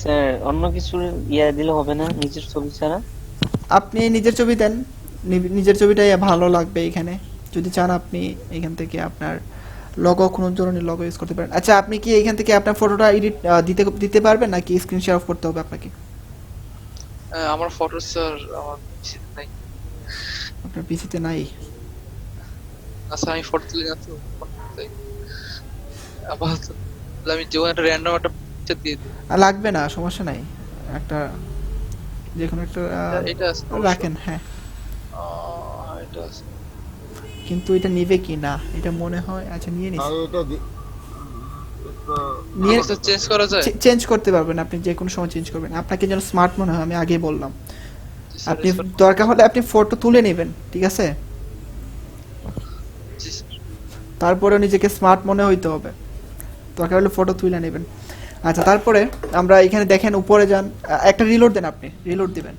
স্যার অন্য কিছু ইয়া দিলে হবে না, নিজের ছবি ছাড়া? আপনি নিজের ছবি দেন, নিজের ছবিটাই ভালো লাগবে এখানে। যদি চান আপনি এখান থেকে আপনার লগো, কোনো ধরনের লগো ইউজ করতে পারেন। আচ্ছা, আপনি কি এখান থেকে আপনার ফটোটা এডিট দিতে পারবেন নাকি স্ক্রিন শেয়ার অফ করতে হবে আপনাকে? আমার ফটো স্যার আমার পিসিতে নাই। আপনার পিসিতে নাই? আচ্ছা, আমি ফটো তুলে যাচ্ছি, আবার আমি যে একটা র্যান্ডম একটা পিকচার দিয়ে দিই। লাগবে না, সমস্যা নাই, একটা যে কোনো একটা এটা আছে রাখেন। হ্যাঁ, এটা আছে। কিন্তু এটা নিবে কি না এটা মনে হয়, আচ্ছা নিয়ে নিস, নিয়ে চেঞ্জ করা যায়? চেঞ্জ করতে পারবেন আপনি, যে কোনো সময় চেঞ্জ করবেন, আপনাকে যেন স্মার্ট মনে হয়, আমি আগে বললাম। আপনি দরকার হলে আপনি ফটো তুলে নেবেন, ঠিক আছে, তারপরে নিজেকে স্মার্ট মনে হইতে হবে, দরকার হলে ফটো তুলে নেবেন। আচ্ছা, তারপরে আমরা এখানে দেখেন উপরে যান, একটা রিলোড দেন, আপনি রিলোড দিবেন।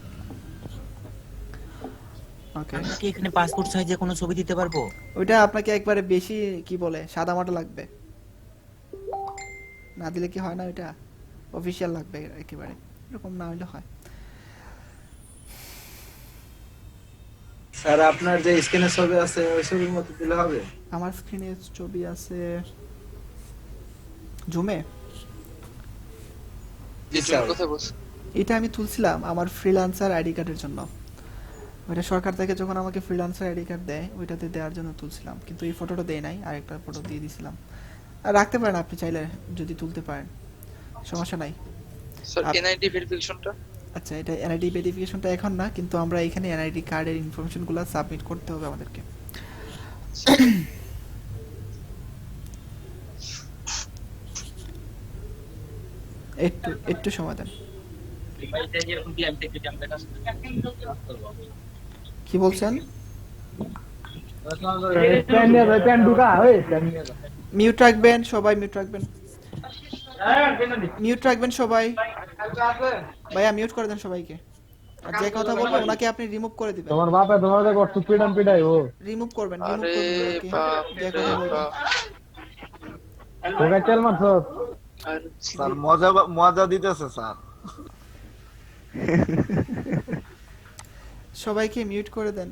ওকে, আমরা কি এখানে পাসপোর্ট সাইজে কোনো ছবি দিতে পারবো? ওইটা আপনাকে একবারে বেশি কি বলে সাদা মাটা লাগবে, না দিলে কি হয় না, ওইটা অফিশিয়াল লাগবে একেবারে, এরকম না হলে হয়। স্যার আপনার যে স্ক্রিনে ছবি আছে ওই ছবির মতো দিলে হবে? আমার স্ক্রিনে ছবি আছে জুমে, এটা আমি তুলছিলাম আমার ফ্রিল্যান্সার আইডি কার্ডের জন্য, ওইটা সরকার থেকে যখন আমাকে ফ্রিল্যান্সার আইডি কার্ড দেয় ওইটাতে দেওয়ার জন্য তুলছিলাম, কিন্তু এই ফটোটা দেই নাই, আরেকটা ফটো দিয়ে দিছিলাম। আর রাখতে পারেন আপনি চাইলে, যদি তুলতে পারেন সমস্যা নাই। স্যার এনআইডি ভেরিফিকেশনটা? আচ্ছা, এটা এনআইডি ভেরিফিকেশনটা এখন না, কিন্তু আমরা এখানে এনআইডি কার্ডের ইনফরমেশনগুলো সাবমিট করতে হবে আমাদেরকে। একটু সময় দেন। কি বলছেন? মিউট রাখবেন সবাই, মিউট রাখবেন, মিউট রাখবেন সবাই। ভাইয়া মিউট করে দেন সবাইকে, আর যে কথা বলবো ওনাকে আপনি রিমুভ করে দিবেন। তোমার বাপে তোমাদের কষ্ট পিডাম পিডাই ও রিমুভ করবেন, রিমুভ করবেন ওকে, যে কথা বলবো। ওকে তেল মারছো স্যার, মজা দিতেছে স্যার। সবাইকে মিউট করে দেন,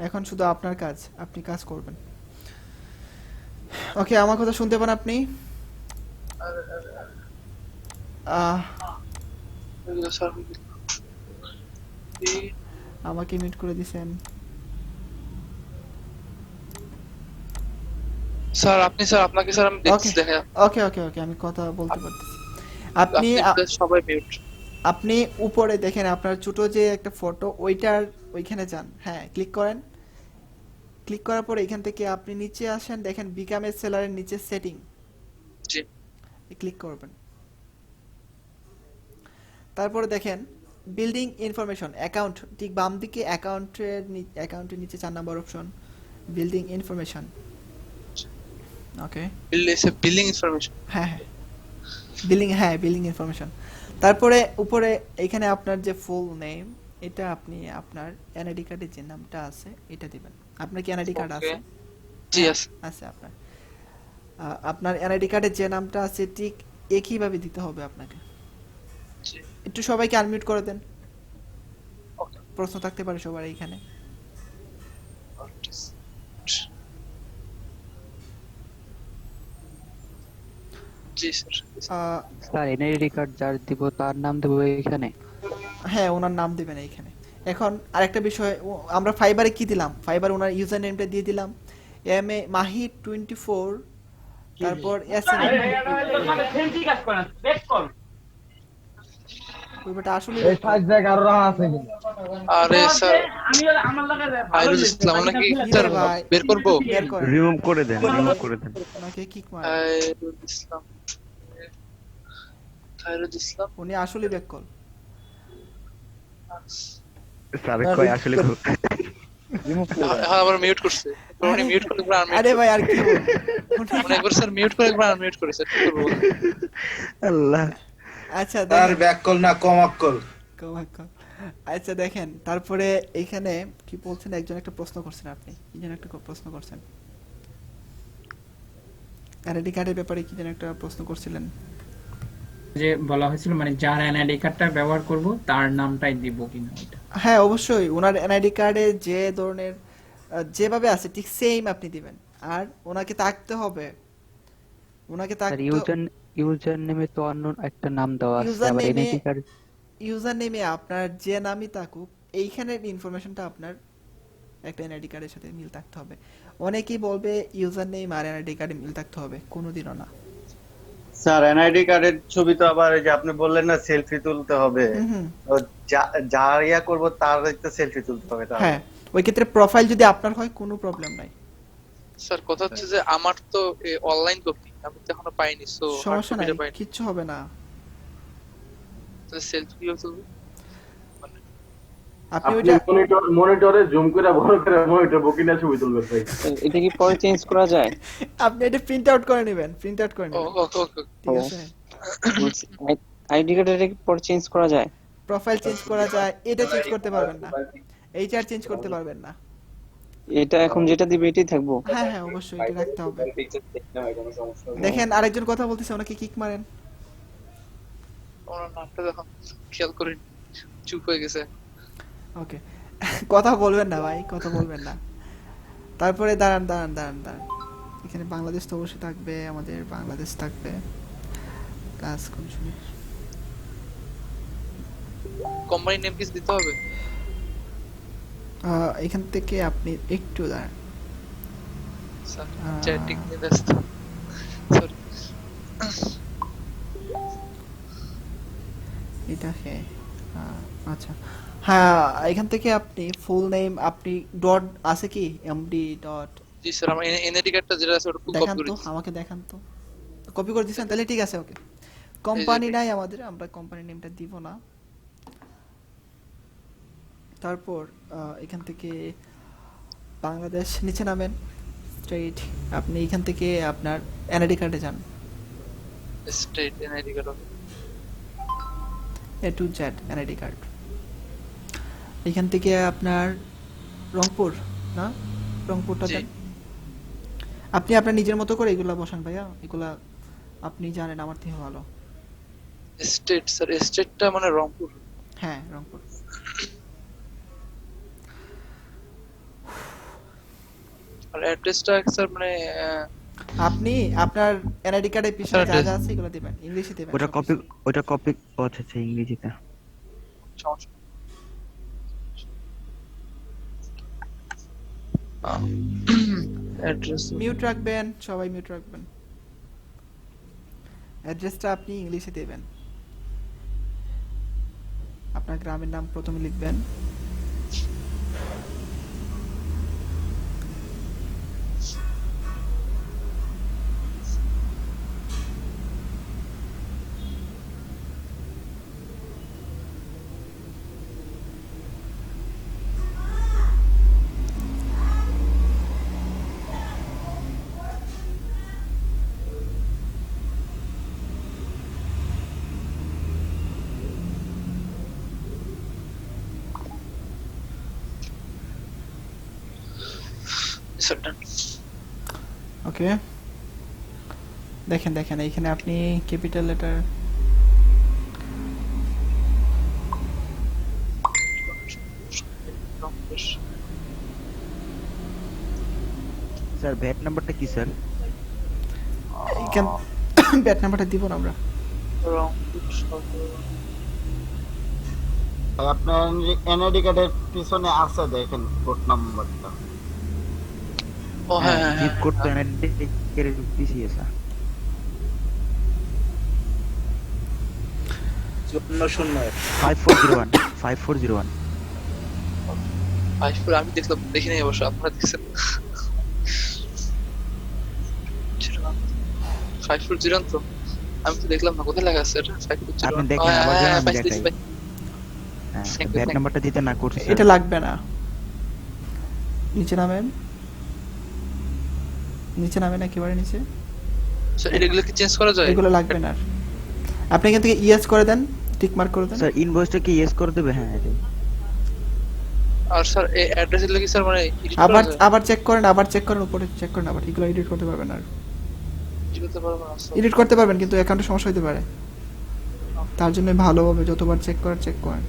এখন শুধু আপনার কাজ, আপনি কাজ করবেন। ওকে, আমার কথা শুনতে পান আপনি? আমাকে মিউট করে দিছেন স্যার। আপনি স্যার, আপনাকে স্যার আমি দেখছি, দেখা। ওকে ওকে ওকে, আমি কথা বলতে পারতেছি। আপনি সবাই মিউট। আপনি উপরে দেখেন আপনার ছোট যে একটা ফটো, ওইটার ওইখানে যান, হ্যাঁ ক্লিক করেন। ক্লিক করার পরে এখান থেকে আপনি নিচে আসেন, দেখেন বিকাম এ সেলারের নিচে সেটিং, জি ক্লিক করবেন। তারপরে দেখেন বিল্ডিং ইনফরমেশন অ্যাকাউন্ট, ঠিক বাম দিকে অ্যাকাউন্টের নিচে 4 নাম্বার অপশন, বিল্ডিং ইনফরমেশন। ওকে, বিল্ডিং ইনফরমেশন, হ্যাঁ হ্যাঁ বিল্ডিং, হ্যাঁ বিল্ডিং ইনফরমেশন। তারপরে উপরে এখানে আপনার যে ফুল নেম, এটা আপনি আপনার এনআইডি কার্ডে যে নামটা আছে এটা দিবেন। আপনার কি এনআইডি কার্ড আছে? জি আছে। আছে আপনার, আপনার এনআইডি কার্ডে যে নামটা আছে ঠিক একই ভাবে দিতে হবে আপনাকে। একটু সবাইকে আনমিউট করে দেন, প্রশ্ন থাকতে পারে সবার এইখানে। জি স্যার। স্যার এনআইডি কার্ড যার দিব তার নাম দেব এখানে? হ্যাঁ, ওনার নাম দিবেন এইখানে। এখন আরেকটা বিষয়, আমরা ফাইবারে কি দিলাম, ফাইবার ওনার ইউজার নেমটা দিয়ে দিলাম MA মাহি 24, তারপর SN ওইটা আসলে এই সাইজ জায়গা আরো রাখা আছে কিন্তু। আরে স্যার, আমি আমার লাগা ফাইরুল ইসলাম নাকি স্যার বের করব? রিমুভ করে দেন, রিমুভ করে দেন। ওনাকে কিক মার। ফাইরুল ইসলাম, ফাইরুল ইসলাম উনি আসলে ব্যাক কল। স্যার কই আসলে রিমুভ করে। হ্যাঁ, আবার মিউট করছে। উনি মিউট করে একবার আনমিউট। আরে ভাই আর কি বল, উনি একবার স্যার মিউট করে একবার আনমিউট করেছে, কি করব? আল্লাহ। আচ্ছা তার ব্যাক কল না কমাক কল। আচ্ছা দেখেন, তারপরে এখানে কি বলছেন, একজন একটা প্রশ্ন করছেন, আপনি কি যেন একটা প্রশ্ন করছেন, এনআইডি কার্ডের ব্যাপারে কি যেন একটা প্রশ্ন করছিলেন। যে বলা হয়েছিল মানে যার এনআইডি কার্ডটা ব্যবহার করব তার নামটাই দিব কিনা এটা? হ্যাঁ অবশ্যই, ওনার এনআইডি কার্ডে যে ধরনের যেভাবে আছে ঠিক সেম আপনি দিবেন, আর ওনাকে থাকতে হবে, ওনাকে থাকতে ইউজার নেমে তো অন্য একটা নাম দেওয়া আছে, আবার এনআইডি কার্ড ইউজার নেমে আপনার যে নামই থাকুক এইখানের ইনফরমেশনটা আপনার একটা এনআইডি কার্ডের সাথে মিল থাকতে হবে। অনেকেই বলবে ইউজার নেম আর এনআইডি কার্ডে মিল থাকতে হবে, কোনোদিনও না। স্যার এনআইডি কার্ডের ছবি তো আবার এই যে আপনি বললেন না সেলফি তুলতে হবে, তো যার ইয়া করবো তার তো সেলফি তুলতে হবে তাহলে। হ্যাঁ, ওই ক্ষেত্রে প্রোফাইল যদি আপনার হয় কোনো প্রবলেম নাই। স্যার কথা হচ্ছে যে আমার তো অনলাইন কপি আমি তো এখনো পাইনি, সো সমস্যা নাই, কিচ্ছু হবে না। তো সেলফি কিভাবে তুলবো? আপনি ওইটা মনিটরে জুম করে বড় করে মনিটর বকিনা ছবি তুলবেন ভাই। এটা কি পরে চেঞ্জ করা যায়? আপনি এটা প্রিন্ট আউট করে নেবেন, প্রিন্ট আউট করে নেবেন। ওকে ঠিক আছে। আইডি কার্ড এটা কি পরে চেঞ্জ করা যায়? প্রোফাইল চেঞ্জ করা যায়, এটা চেঞ্জ করতে পারবেন না, এইচআর চেঞ্জ করতে পারবেন না। এটা এখন যেটা দিবে এটাই থাকবো? হ্যাঁ হ্যাঁ, অবশ্যই এটা রাখতে হবে। দেখেন আরেকজন কথা বলতেছে, ওনাকে কিক মারেন। ওনার নামটা দেখুন, খেয়াল করেন, চুপ হয়ে গেছে। ওকে, কথা বলবেন না ভাই, কথা বলবেন না। তারপরে দাঁড়ান, এখানে বাংলাদেশ তো অবশ্যই থাকবে, আমাদের বাংলাদেশ থাকবে। ক্লাস কোন সময়? কোম্পানি নেম কি দিতে হবে? এখান থেকে আপনি একটু দাঁড়ান। স্যার চ্যাটিং নিয়ে ব্যস্ত, সরি। এটাকে আচ্ছা, হ্যাঁ, এখান থেকে আপনি ফুল নেম, আপনি ডট আছে কি এমডি ডট? জি স্যার, আমার এনআইডি কার্ডটা যেটা আছে ওটা কপি দেখান করে তো, দিচ্ছি। আমাকে দেখান তো। কপি করে দিয়েছেন, তাহলে ঠিক আছে। ওকে, কোম্পানি নাই আমাদের, আমরা কোম্পানি নেমটা দিব না। তারপর এখান থেকে বাংলাদেশ নিচে নামেন স্ট্রেট। আপনি এখান থেকে আপনার এনআইডি কার্ডে যান, straight NID card, A to Z NID card. এখান থেকে আপনার রংপুর, না রংপুরটা দেন। আপনি আপনার নিজের মতো করে এগুলা বসান ভাইয়া, এগুলা আপনি জানেন আমার থেকে ভালো। স্টেট স্যার, স্টেটটা মানে রংপুর? হ্যাঁ, রংপুর। আর অ্যাড্রেসটা স্যার মানে আপনি আপনার এনআইডি কার্ডের পিছনে যা যা আছে এগুলো দিবেন, ইংলিশে দিবেন। ওটা কপি আচ্ছা ইংরেজিতে। সমস্যা অ্যাড্রেস মিউট রাখবেন, সবাই মিউট রাখবেন। অ্যাড্রেসটা আপনি ইংলিশে দিবেন। আপনার গ্রামের নাম প্রথমে লিখবেন। ওকে, দেখেন এখানে আপনি ক্যাপিটাল লেটার স্যার ভ্যাট নাম্বারটা কি স্যার? এখান ব্যাট নাম্বারটা দিব না আমরা। আপনার এনআইডি কার্ডের পিছনে আছে, দেখেন কোড নাম্বারটা। ও হ্যাঁ, জিপ কোড তো এনআইডি কার্ডের পিছিয়ে স্যার। 5401 5401 54 আমি দেখলাম, দেখি নাই অবশ্য, আপনারা দেখছেন? 5401 তো আমি তো দেখলাম না, কোথায় লেখা আছে এটা? 5401 আপনি দেখেন, আবার জানেন আমি দেখাই। হ্যাঁ, ব্যাট নাম্বারটা দিতে না করছি। এটা লাগবে না, নিচে নামেন, একেবারে নিচে। স্যার এগুলো কি চেঞ্জ করা যায়? এগুলো লাগবে না, আপনি এখান থেকে ইয়েস করে দেন, টিক মার্ক করে দেন। স্যার ইনভয়েসটা কি ইয়েস করে দেবে? হ্যাঁ এটাই। আর স্যার এই অ্যাড্রেস এর কি স্যার মানে আবার চেক করেন, উপরে চেক করেন, আবার এগুলো এডিট করতে পারবেন না। এডিট করতে পারবেন কিন্তু অ্যাকাউন্টে সমস্যা হতে পারে, তার জন্য ভালোভাবে যতবার চেক করেন।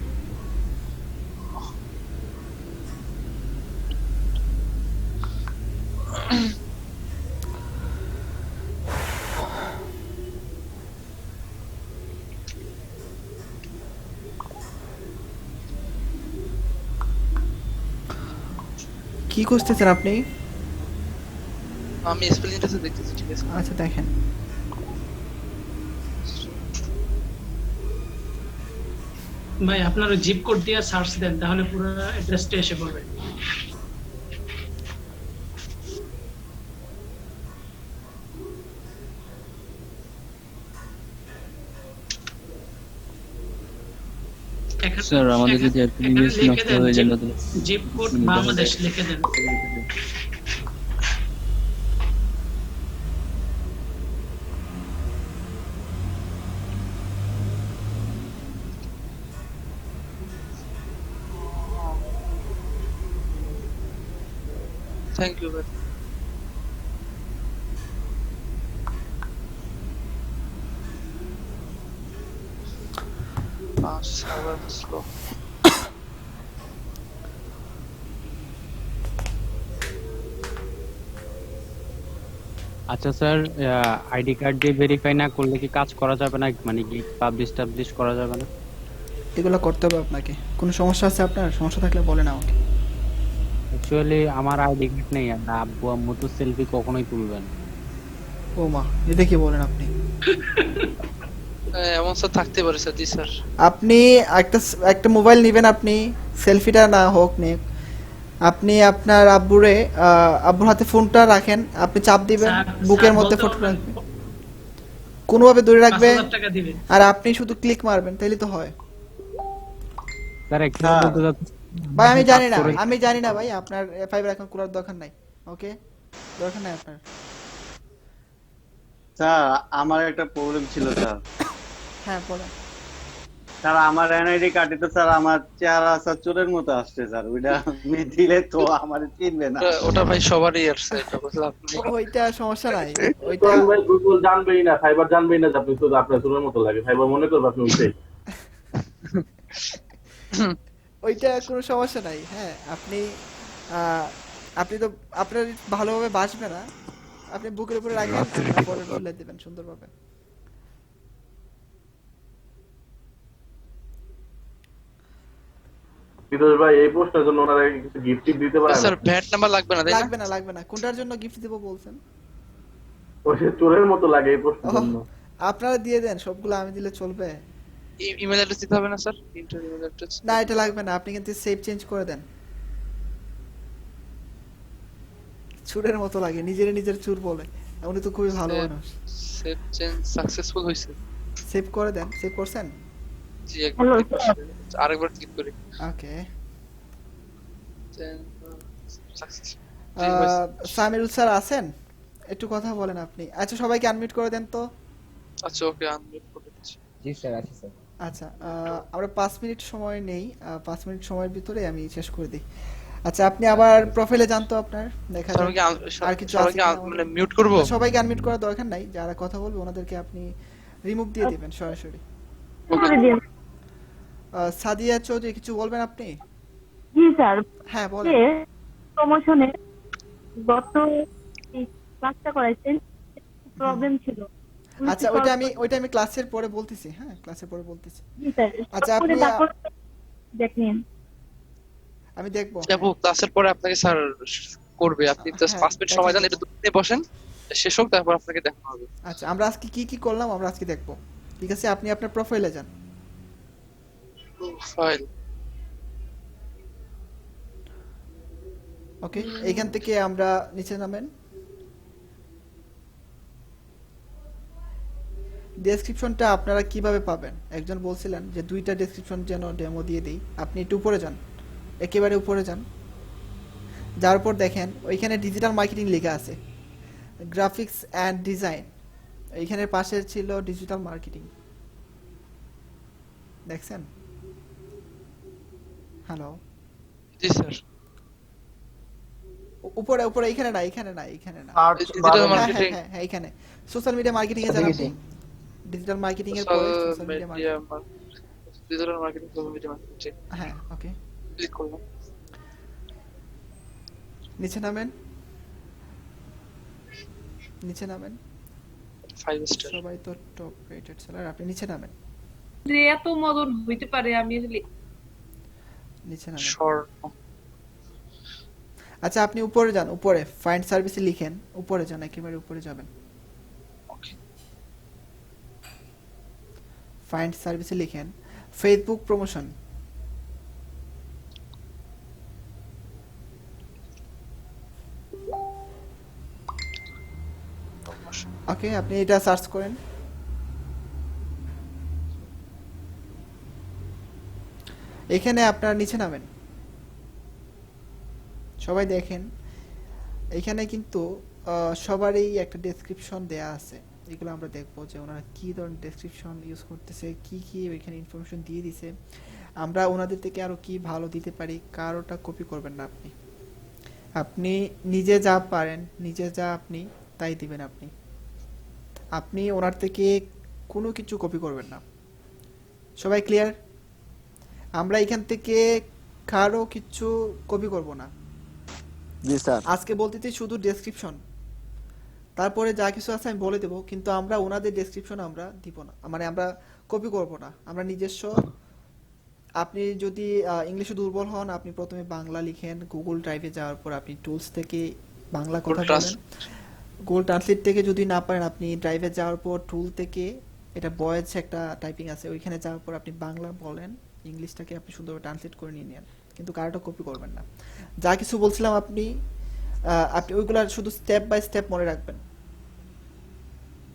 কি খুঁজতেছেন আপনি? আমি স্পেলিংটা দেখতেছি, ঠিক আছে। আচ্ছা দেখেন, ভাই আপনার ওই জিপ কোড দিয়ে সার্চ দেন, তাহলে পুরো অ্যাড্রেসটা এসে পড়বে। স্যার আমাদের যদি অ্যাপ্লিকেশন নষ্ট হয়ে যায় নতুন জিপ কোড বাংলাদেশ লিখে দেন। থ্যাংক ইউ ভাই। Server slow. আচ্ছা স্যার, আইডি কার্ড দিয়ে ভেরিফাই না করলে কি কাজ করা যাবে না, মানে কি পাবলিশ করা যাবে না? এগুলো করতে হবে আপনাকে। কোনো সমস্যা আছে আপনার? সমস্যা থাকলে বলেন আমাকে। অ্যাকচুয়ালি আমার আইডি কার্ড নেই, আর আব্বু আম্মু তো সেলফি কখনোই তুলবেন। ও মা, এটা কি বলেন আপনি? এমন স্যার থাকতে পারে স্যার। জি স্যার। আপনি একটা মোবাইল নেবেন, আপনি সেলফিটা না হোক নিক, আপনি আপনার আব্বুর হাতে ফোনটা রাখেন, আপনি চাপ দিবেন, বুকের মধ্যে ফটো রাখবেন, কোনোভাবে দূরে রাখবেন, আর আপনি শুধু ক্লিক মারবেন, তাইলে তো হয়। স্যার অ্যাকচুয়ালি বলতে যাচ্ছি ভাই আমি জানি না ভাই, আপনার ফাইবার অ্যাকাউন্ট খোলার দরকার নাই। ওকে, দরকার নাই আপনার। স্যার আমার একটা প্রবলেম ছিল স্যার। হ্যাঁ বলেন। স্যার আমার এনআইডি কার্ডে তো স্যার আমার চেহারা স্যার চোরের মতো আসছে স্যার, ওইটা আমি দিলে তো আমার চিনবে না। ওটা ভাই সবারই আসছে, এটা বুঝলাম আপনি। ওইটা সমস্যা নাই, ওইটা ভাই গুগল জানবেই না, ফাইবার জানবেই না যে আপনি তো আপনার চোরের মতো লাগে, ফাইবার মনে করবে আপনি ওইটাই। ওইটা কোনো সমস্যা নাই। হ্যাঁ আপনি তো আপনার ভালোভাবে বাসবে না, আপনি বুকের উপরে রাখবেন, তারপরে খুলে দিবেন সুন্দরভাবে। বিদোষ ভাই এই পোস্টের জন্য ওনারা কিছু গিফট দিতে পারে? স্যার ভ্যাট নাম্বার লাগবে না, তাই না? লাগবে না। কোনটার জন্য গিফট দেব বলছেন? ওই চোরের মতো লাগে এই পোস্টের জন্য। আপনারা দিয়ে দেন, সবগুলো আমি দিলে চলবে? ইমেল অ্যাড্রেস দিতে হবে না স্যার? ইন্টার ইমেল অ্যাড্রেস না, এটা লাগবে না, আপনি কিন্তু সেভ চেঞ্জ করে দেন। চুরের মতো লাগে, নিজের চুর বলে। উনি তো খুবই ভালো মানুষ। সেভ চেঞ্জ সাকসেসফুল হইছে। সেভ করে দেন। সেভ করছেন? জি একবার আরেকবার ক্লিক করি। ওকে। সাকসেসফুল। সামিরুল স্যার আছেন? একটু কথা বলেন আপনি। আচ্ছা সবাইকে আনমিউট করে দেন তো। আচ্ছা ওকে, আনমিউট করে দিচ্ছি। জি স্যার, আছি স্যার। আচ্ছা আমরা 5 মিনিট সময় নেই, 5 মিনিট সময়ের ভিতরে আমি শেষ করে দিই। আচ্ছা আপনি আবার প্রোফাইলে যান তো আপনার, দেখা যাক আর কিছু আছে কিনা। মানে মিউট করব? সবাইকে আনমিউট করার দরকার নাই, যারা কথা বলবে ওনাদেরকে আপনি রিমুভ দিয়ে দিবেন সরাসরি। সাদিয়া চৌধুরী কিছু বলবেন আপনি? জি স্যার। হ্যাঁ বলেন। প্রমোশনে গত ক্লাসটা করাইছেন, প্রবলেম ছিল। আচ্ছা ওইটা আমি ক্লাসের পরে বলতেছি। হ্যাঁ ক্লাসের পরে বলতেছি। জি স্যার। আচ্ছা আপনি দেখেন, আমি দেখবো। যাবো ক্লাসের পরে আপনাকে স্যার করবে, আপনি জাস্ট 5 মিনিট সময় দেন, এটা দুটো বসেন, শেষ হোক, তারপর আপনাকে দেখা হবে। আচ্ছা আমরা আজকে কি করলাম আমরা আজকে দেখবো, ঠিক আছে? আপনি আপনার প্রোফাইলে যান। প্রোফাইল। ওকে, এইখান থেকে আমরা নিচে নামেন। ডেসক্রিপশনটা আপনারা কিভাবে পাবেন? একজন বলছিলেন যে 2টা ডেসক্রিপশন যেন ডেমো দিয়ে দিই। আপনি একটু উপরে যান, একেবারে উপরে যান, যার উপর দেখেন ওইখানে ডিজিটাল মার্কেটিং লেখা আছে, গ্রাফিক্স অ্যান্ড ডিজাইন। এইখানের পাশে ছিল ডিজিটাল মার্কেটিং, দেখছেন? হ্যালো। জি স্যার। উপরে এখানে না ডিজিটাল মার্কেটিং। হ্যাঁ এখানে সোশ্যাল মিডিয়া মার্কেটিং এ যান আপনি। ডিজিটাল মার্কেটিং এর পরে social media marketing. Digital marketing, social media marketing. হ্যাঁ ওকে, ক্লিক করলাম। নিচে নামেন 5 স্টার। সবাই তো টপ রেটেড সেলার, আপনি নিচে নামেন। যে এত মদন হইতে পারে আমি নিচে নামেন। শর্ট। আচ্ছা আপনি উপরে যান, উপরে ফাইন্ড সার্ভিসে লিখেন, উপরে যান, একেবারে উপরে যাবেন। ফাইন্ড সার্ভিসে লিখেন ফেসবুক প্রমোশন। ওকে, আপনি এটা সার্চ করেন। এখানে আপনার নিচে নামেন, সবাই দেখেন এখানে কিন্তু সবারই একটা ডেসক্রিপশন দেয়া আছে। এগুলো আমরা দেখবো যে ওনারা কি ধরনের ডেসক্রিপশন ইউজ করতেছে, কি কি এখানে ইনফরমেশন দিয়ে দিছে, আমরা ওনাদের থেকে আরো কি ভালো দিতে পারি। কারোটা কপি করবেন না আপনি, আপনি নিজে যা পারেন, নিজে যা আপনি তাই দিবেন। আপনি ওনার থেকে কোনো কিছু কপি করবেন না। সবাই ক্লিয়ার? আমরা এখান থেকে কারো কিছু কপি করব না। জি স্যার। আজকে বলতেছি শুধু ডেসক্রিপশন, তারপরে যা কিছু আছে আমি বলে দেব, কিন্তু আমরা ওনাদের ডেসক্রিপশন আমরা দিব না, মানে আমরা কপি করব না, আমরা নিজস্ব। আপনি যদি ইংলিশে দুর্বল হন, আপনি প্রথমে বাংলা লিখেন, গুগল ড্রাইভে যাওয়ার পর আপনি টুলস থেকে বাংলা কথা বলেন। গুগল ট্রান্সলেট থেকে যদি না পারেন, আপনি ড্রাইভে যাওয়ার পর টুল থেকে, এটা ভয়েস একটা টাইপিং আছে, ওইখানে যাওয়ার পর আপনি বাংলা বলেন, ইংলিশটাকে আপনি সুন্দরভাবে ট্রান্সলেট করে নিয়ে নেন, কিন্তু কারোটা কপি করবেন না। যা কিছু বলছিলাম আপনি ওইগুলা শুধু স্টেপ বাই স্টেপ মনে রাখবেন।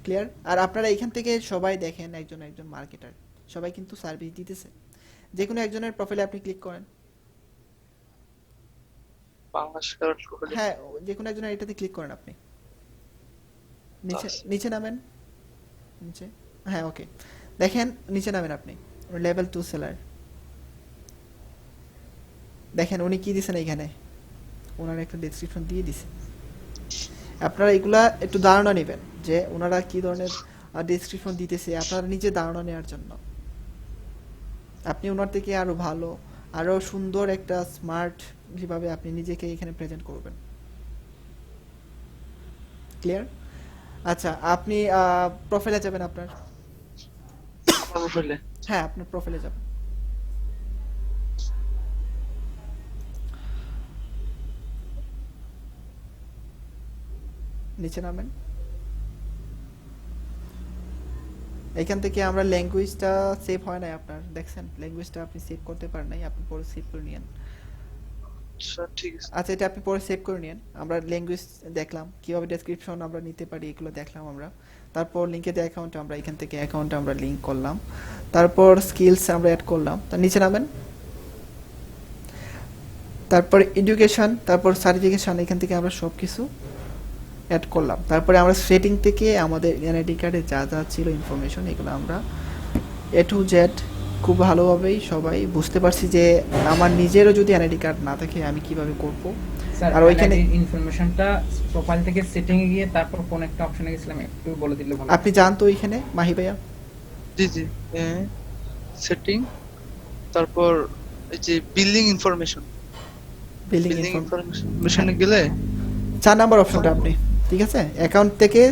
ক্লিয়ার? আর আপনারা এখান থেকে সবাই দেখেন, একজন একজন মার্কেটার, সবাই কিন্তু সার্ভিস দিতেছে। যে কোনো একজনের প্রোফাইলে আপনি ক্লিক করেন, হ্যাঁ যে কোনো একজনের এটাতে ক্লিক করেন, আপনি নিচে নামেন, নিচে, হ্যাঁ ওকে, দেখেন নিচে নামেন আপনি, লেভেল 2 সেলার দেখেন উনি কি দিছেন। এখানে ওনার একটা ডেসক্রিপশন দিয়ে দিছে, আপনারা এগুলা একটু ধারণা নেবেন যে ওনারা কি ধরনের ডেসক্রিপশন দিতেছে, আপনারা নিজে ধারণা নেওয়ার জন্য। আপনি ওনার থেকে আরো ভালো, আরো সুন্দর একটা স্মার্ট যেভাবে আপনি নিজেকে এখানে প্রেজেন্ট করবেন। ক্লিয়ার? আচ্ছা, আপনি প্রোফাইলে যাবেন, আপনার প্রোফাইলে, হ্যাঁ আপনার প্রোফাইলে যাবেন। নিচে নামেন, এখান থেকে আমরা ল্যাঙ্গুয়েজটা সেভ হয় নাই আপনার, দেখছেন ল্যাঙ্গুয়েজটা আপনি সেভ করতে পারেন নাই, আপনি পরে সেভ করে নিয়েন। ঠিক আছে, আচ্ছা এটা আপনি পরে সেভ করে নিয়েন। আমরা ল্যাঙ্গুয়েজ দেখলাম, কিভাবে ডেসক্রিপশন আমরা নিতে পারি এগুলো দেখলাম আমরা। তারপর লিংকে দিয়ে অ্যাকাউন্ট আমরা এখান থেকে অ্যাকাউন্ট আমরা লিংক করলাম, তারপর স্কিলস আমরা অ্যাড করলাম। তার নিচে নামেন, তারপর এডুকেশন, তারপর সার্টিফিকেশন, এখান থেকে আমরা সব কিছু অ্যাড করলাম। তারপরে আমরা সেটিং থেকে আমাদের এনআইডি কার্ডে যা যা ছিল ইনফরমেশন, এগুলো আমরা এ টু জেড খুব ভালোভাবেই সবাই বুঝতে পারছি যে আমার নিজেরও যদি এনআইডি কার্ড না থাকে আমি কিভাবে করব। আর ওইখানে ইনফরমেশনটা প্রোফাইল থেকে সেটিং এ গিয়ে তারপর কোন একটা অপশনে গেছিলাম, একটু বলে দিলে ভালো। আপনি জান তো ওইখানে মাহি ভাইয়া? জি জি, সেটিং, তারপর এই যে বিলিং ইনফরমেশন, বিলিং ইনফরমেশনে গেলে 4 নাম্বার অপশনটা আপনি, ঠিক আছে, অ্যাকাউন্ট থেকে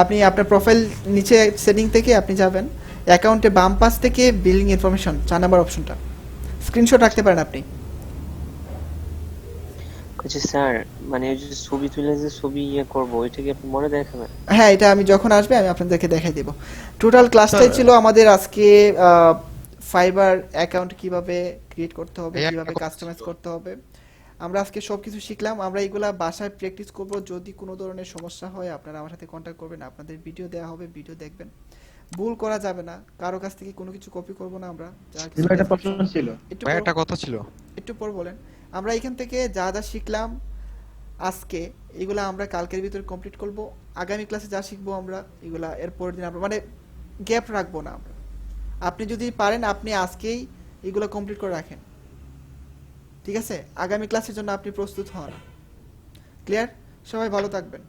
আপনি আপনার প্রোফাইল নিচে সেটিং থেকে আপনি যাবেন, অ্যাকাউন্টে বাম পাশ থেকে বিলিং ইনফরমেশন 4 নাম্বার অপশনটা স্ক্রিনশট রাখতে পারেন আপনি। আচ্ছা স্যার, মানে ওই যে ছবি তুলে যে ছবি করব, ওইটা কি আপনি মনে দেখাবেন? হ্যাঁ এটা আমি যখন আসবে আমি আপনাদেরকে দেখাই দেব। টোটাল ক্লাসটাই ছিল আমাদের আজকে ফাইবার অ্যাকাউন্ট কিভাবে ক্রিয়েট করতে হবে, কিভাবে কাস্টমাইজ করতে হবে, আমরা আজকে সবকিছু শিখলাম। আমরা এগুলা বাসায় প্র্যাকটিস করব। যদি কোনো ধরনের সমস্যা হয় আপনারা আমার সাথে কন্টাক্ট করবেন, আপনাদের ভিডিও দেওয়া হবে, ভিডিও দেখবেন, ভুল করা যাবে না, কারো কাছ থেকে কোনো কিছু কপি করব না। আমরা যা কিছু একটা প্রশ্ন ছিল, একটা কথা ছিল, একটু পর বলেন। আমরা এখান থেকে যা যা শিখলাম আজকে, এগুলা আমরা কালকের ভিতরে কমপ্লিট করব। আগামী ক্লাসে যা শিখবো আমরা এগুলা এর পরের দিন আমরা মানে গ্যাপ রাখবো না আমরা। আপনি যদি পারেন আপনি আজকেই এগুলো কমপ্লিট করে রাখেন, ঠিক আছে? আগামী ক্লাসের জন্য আপনি প্রস্তুত হন। ক্লিয়ার? সবাই ভালো থাকবেন।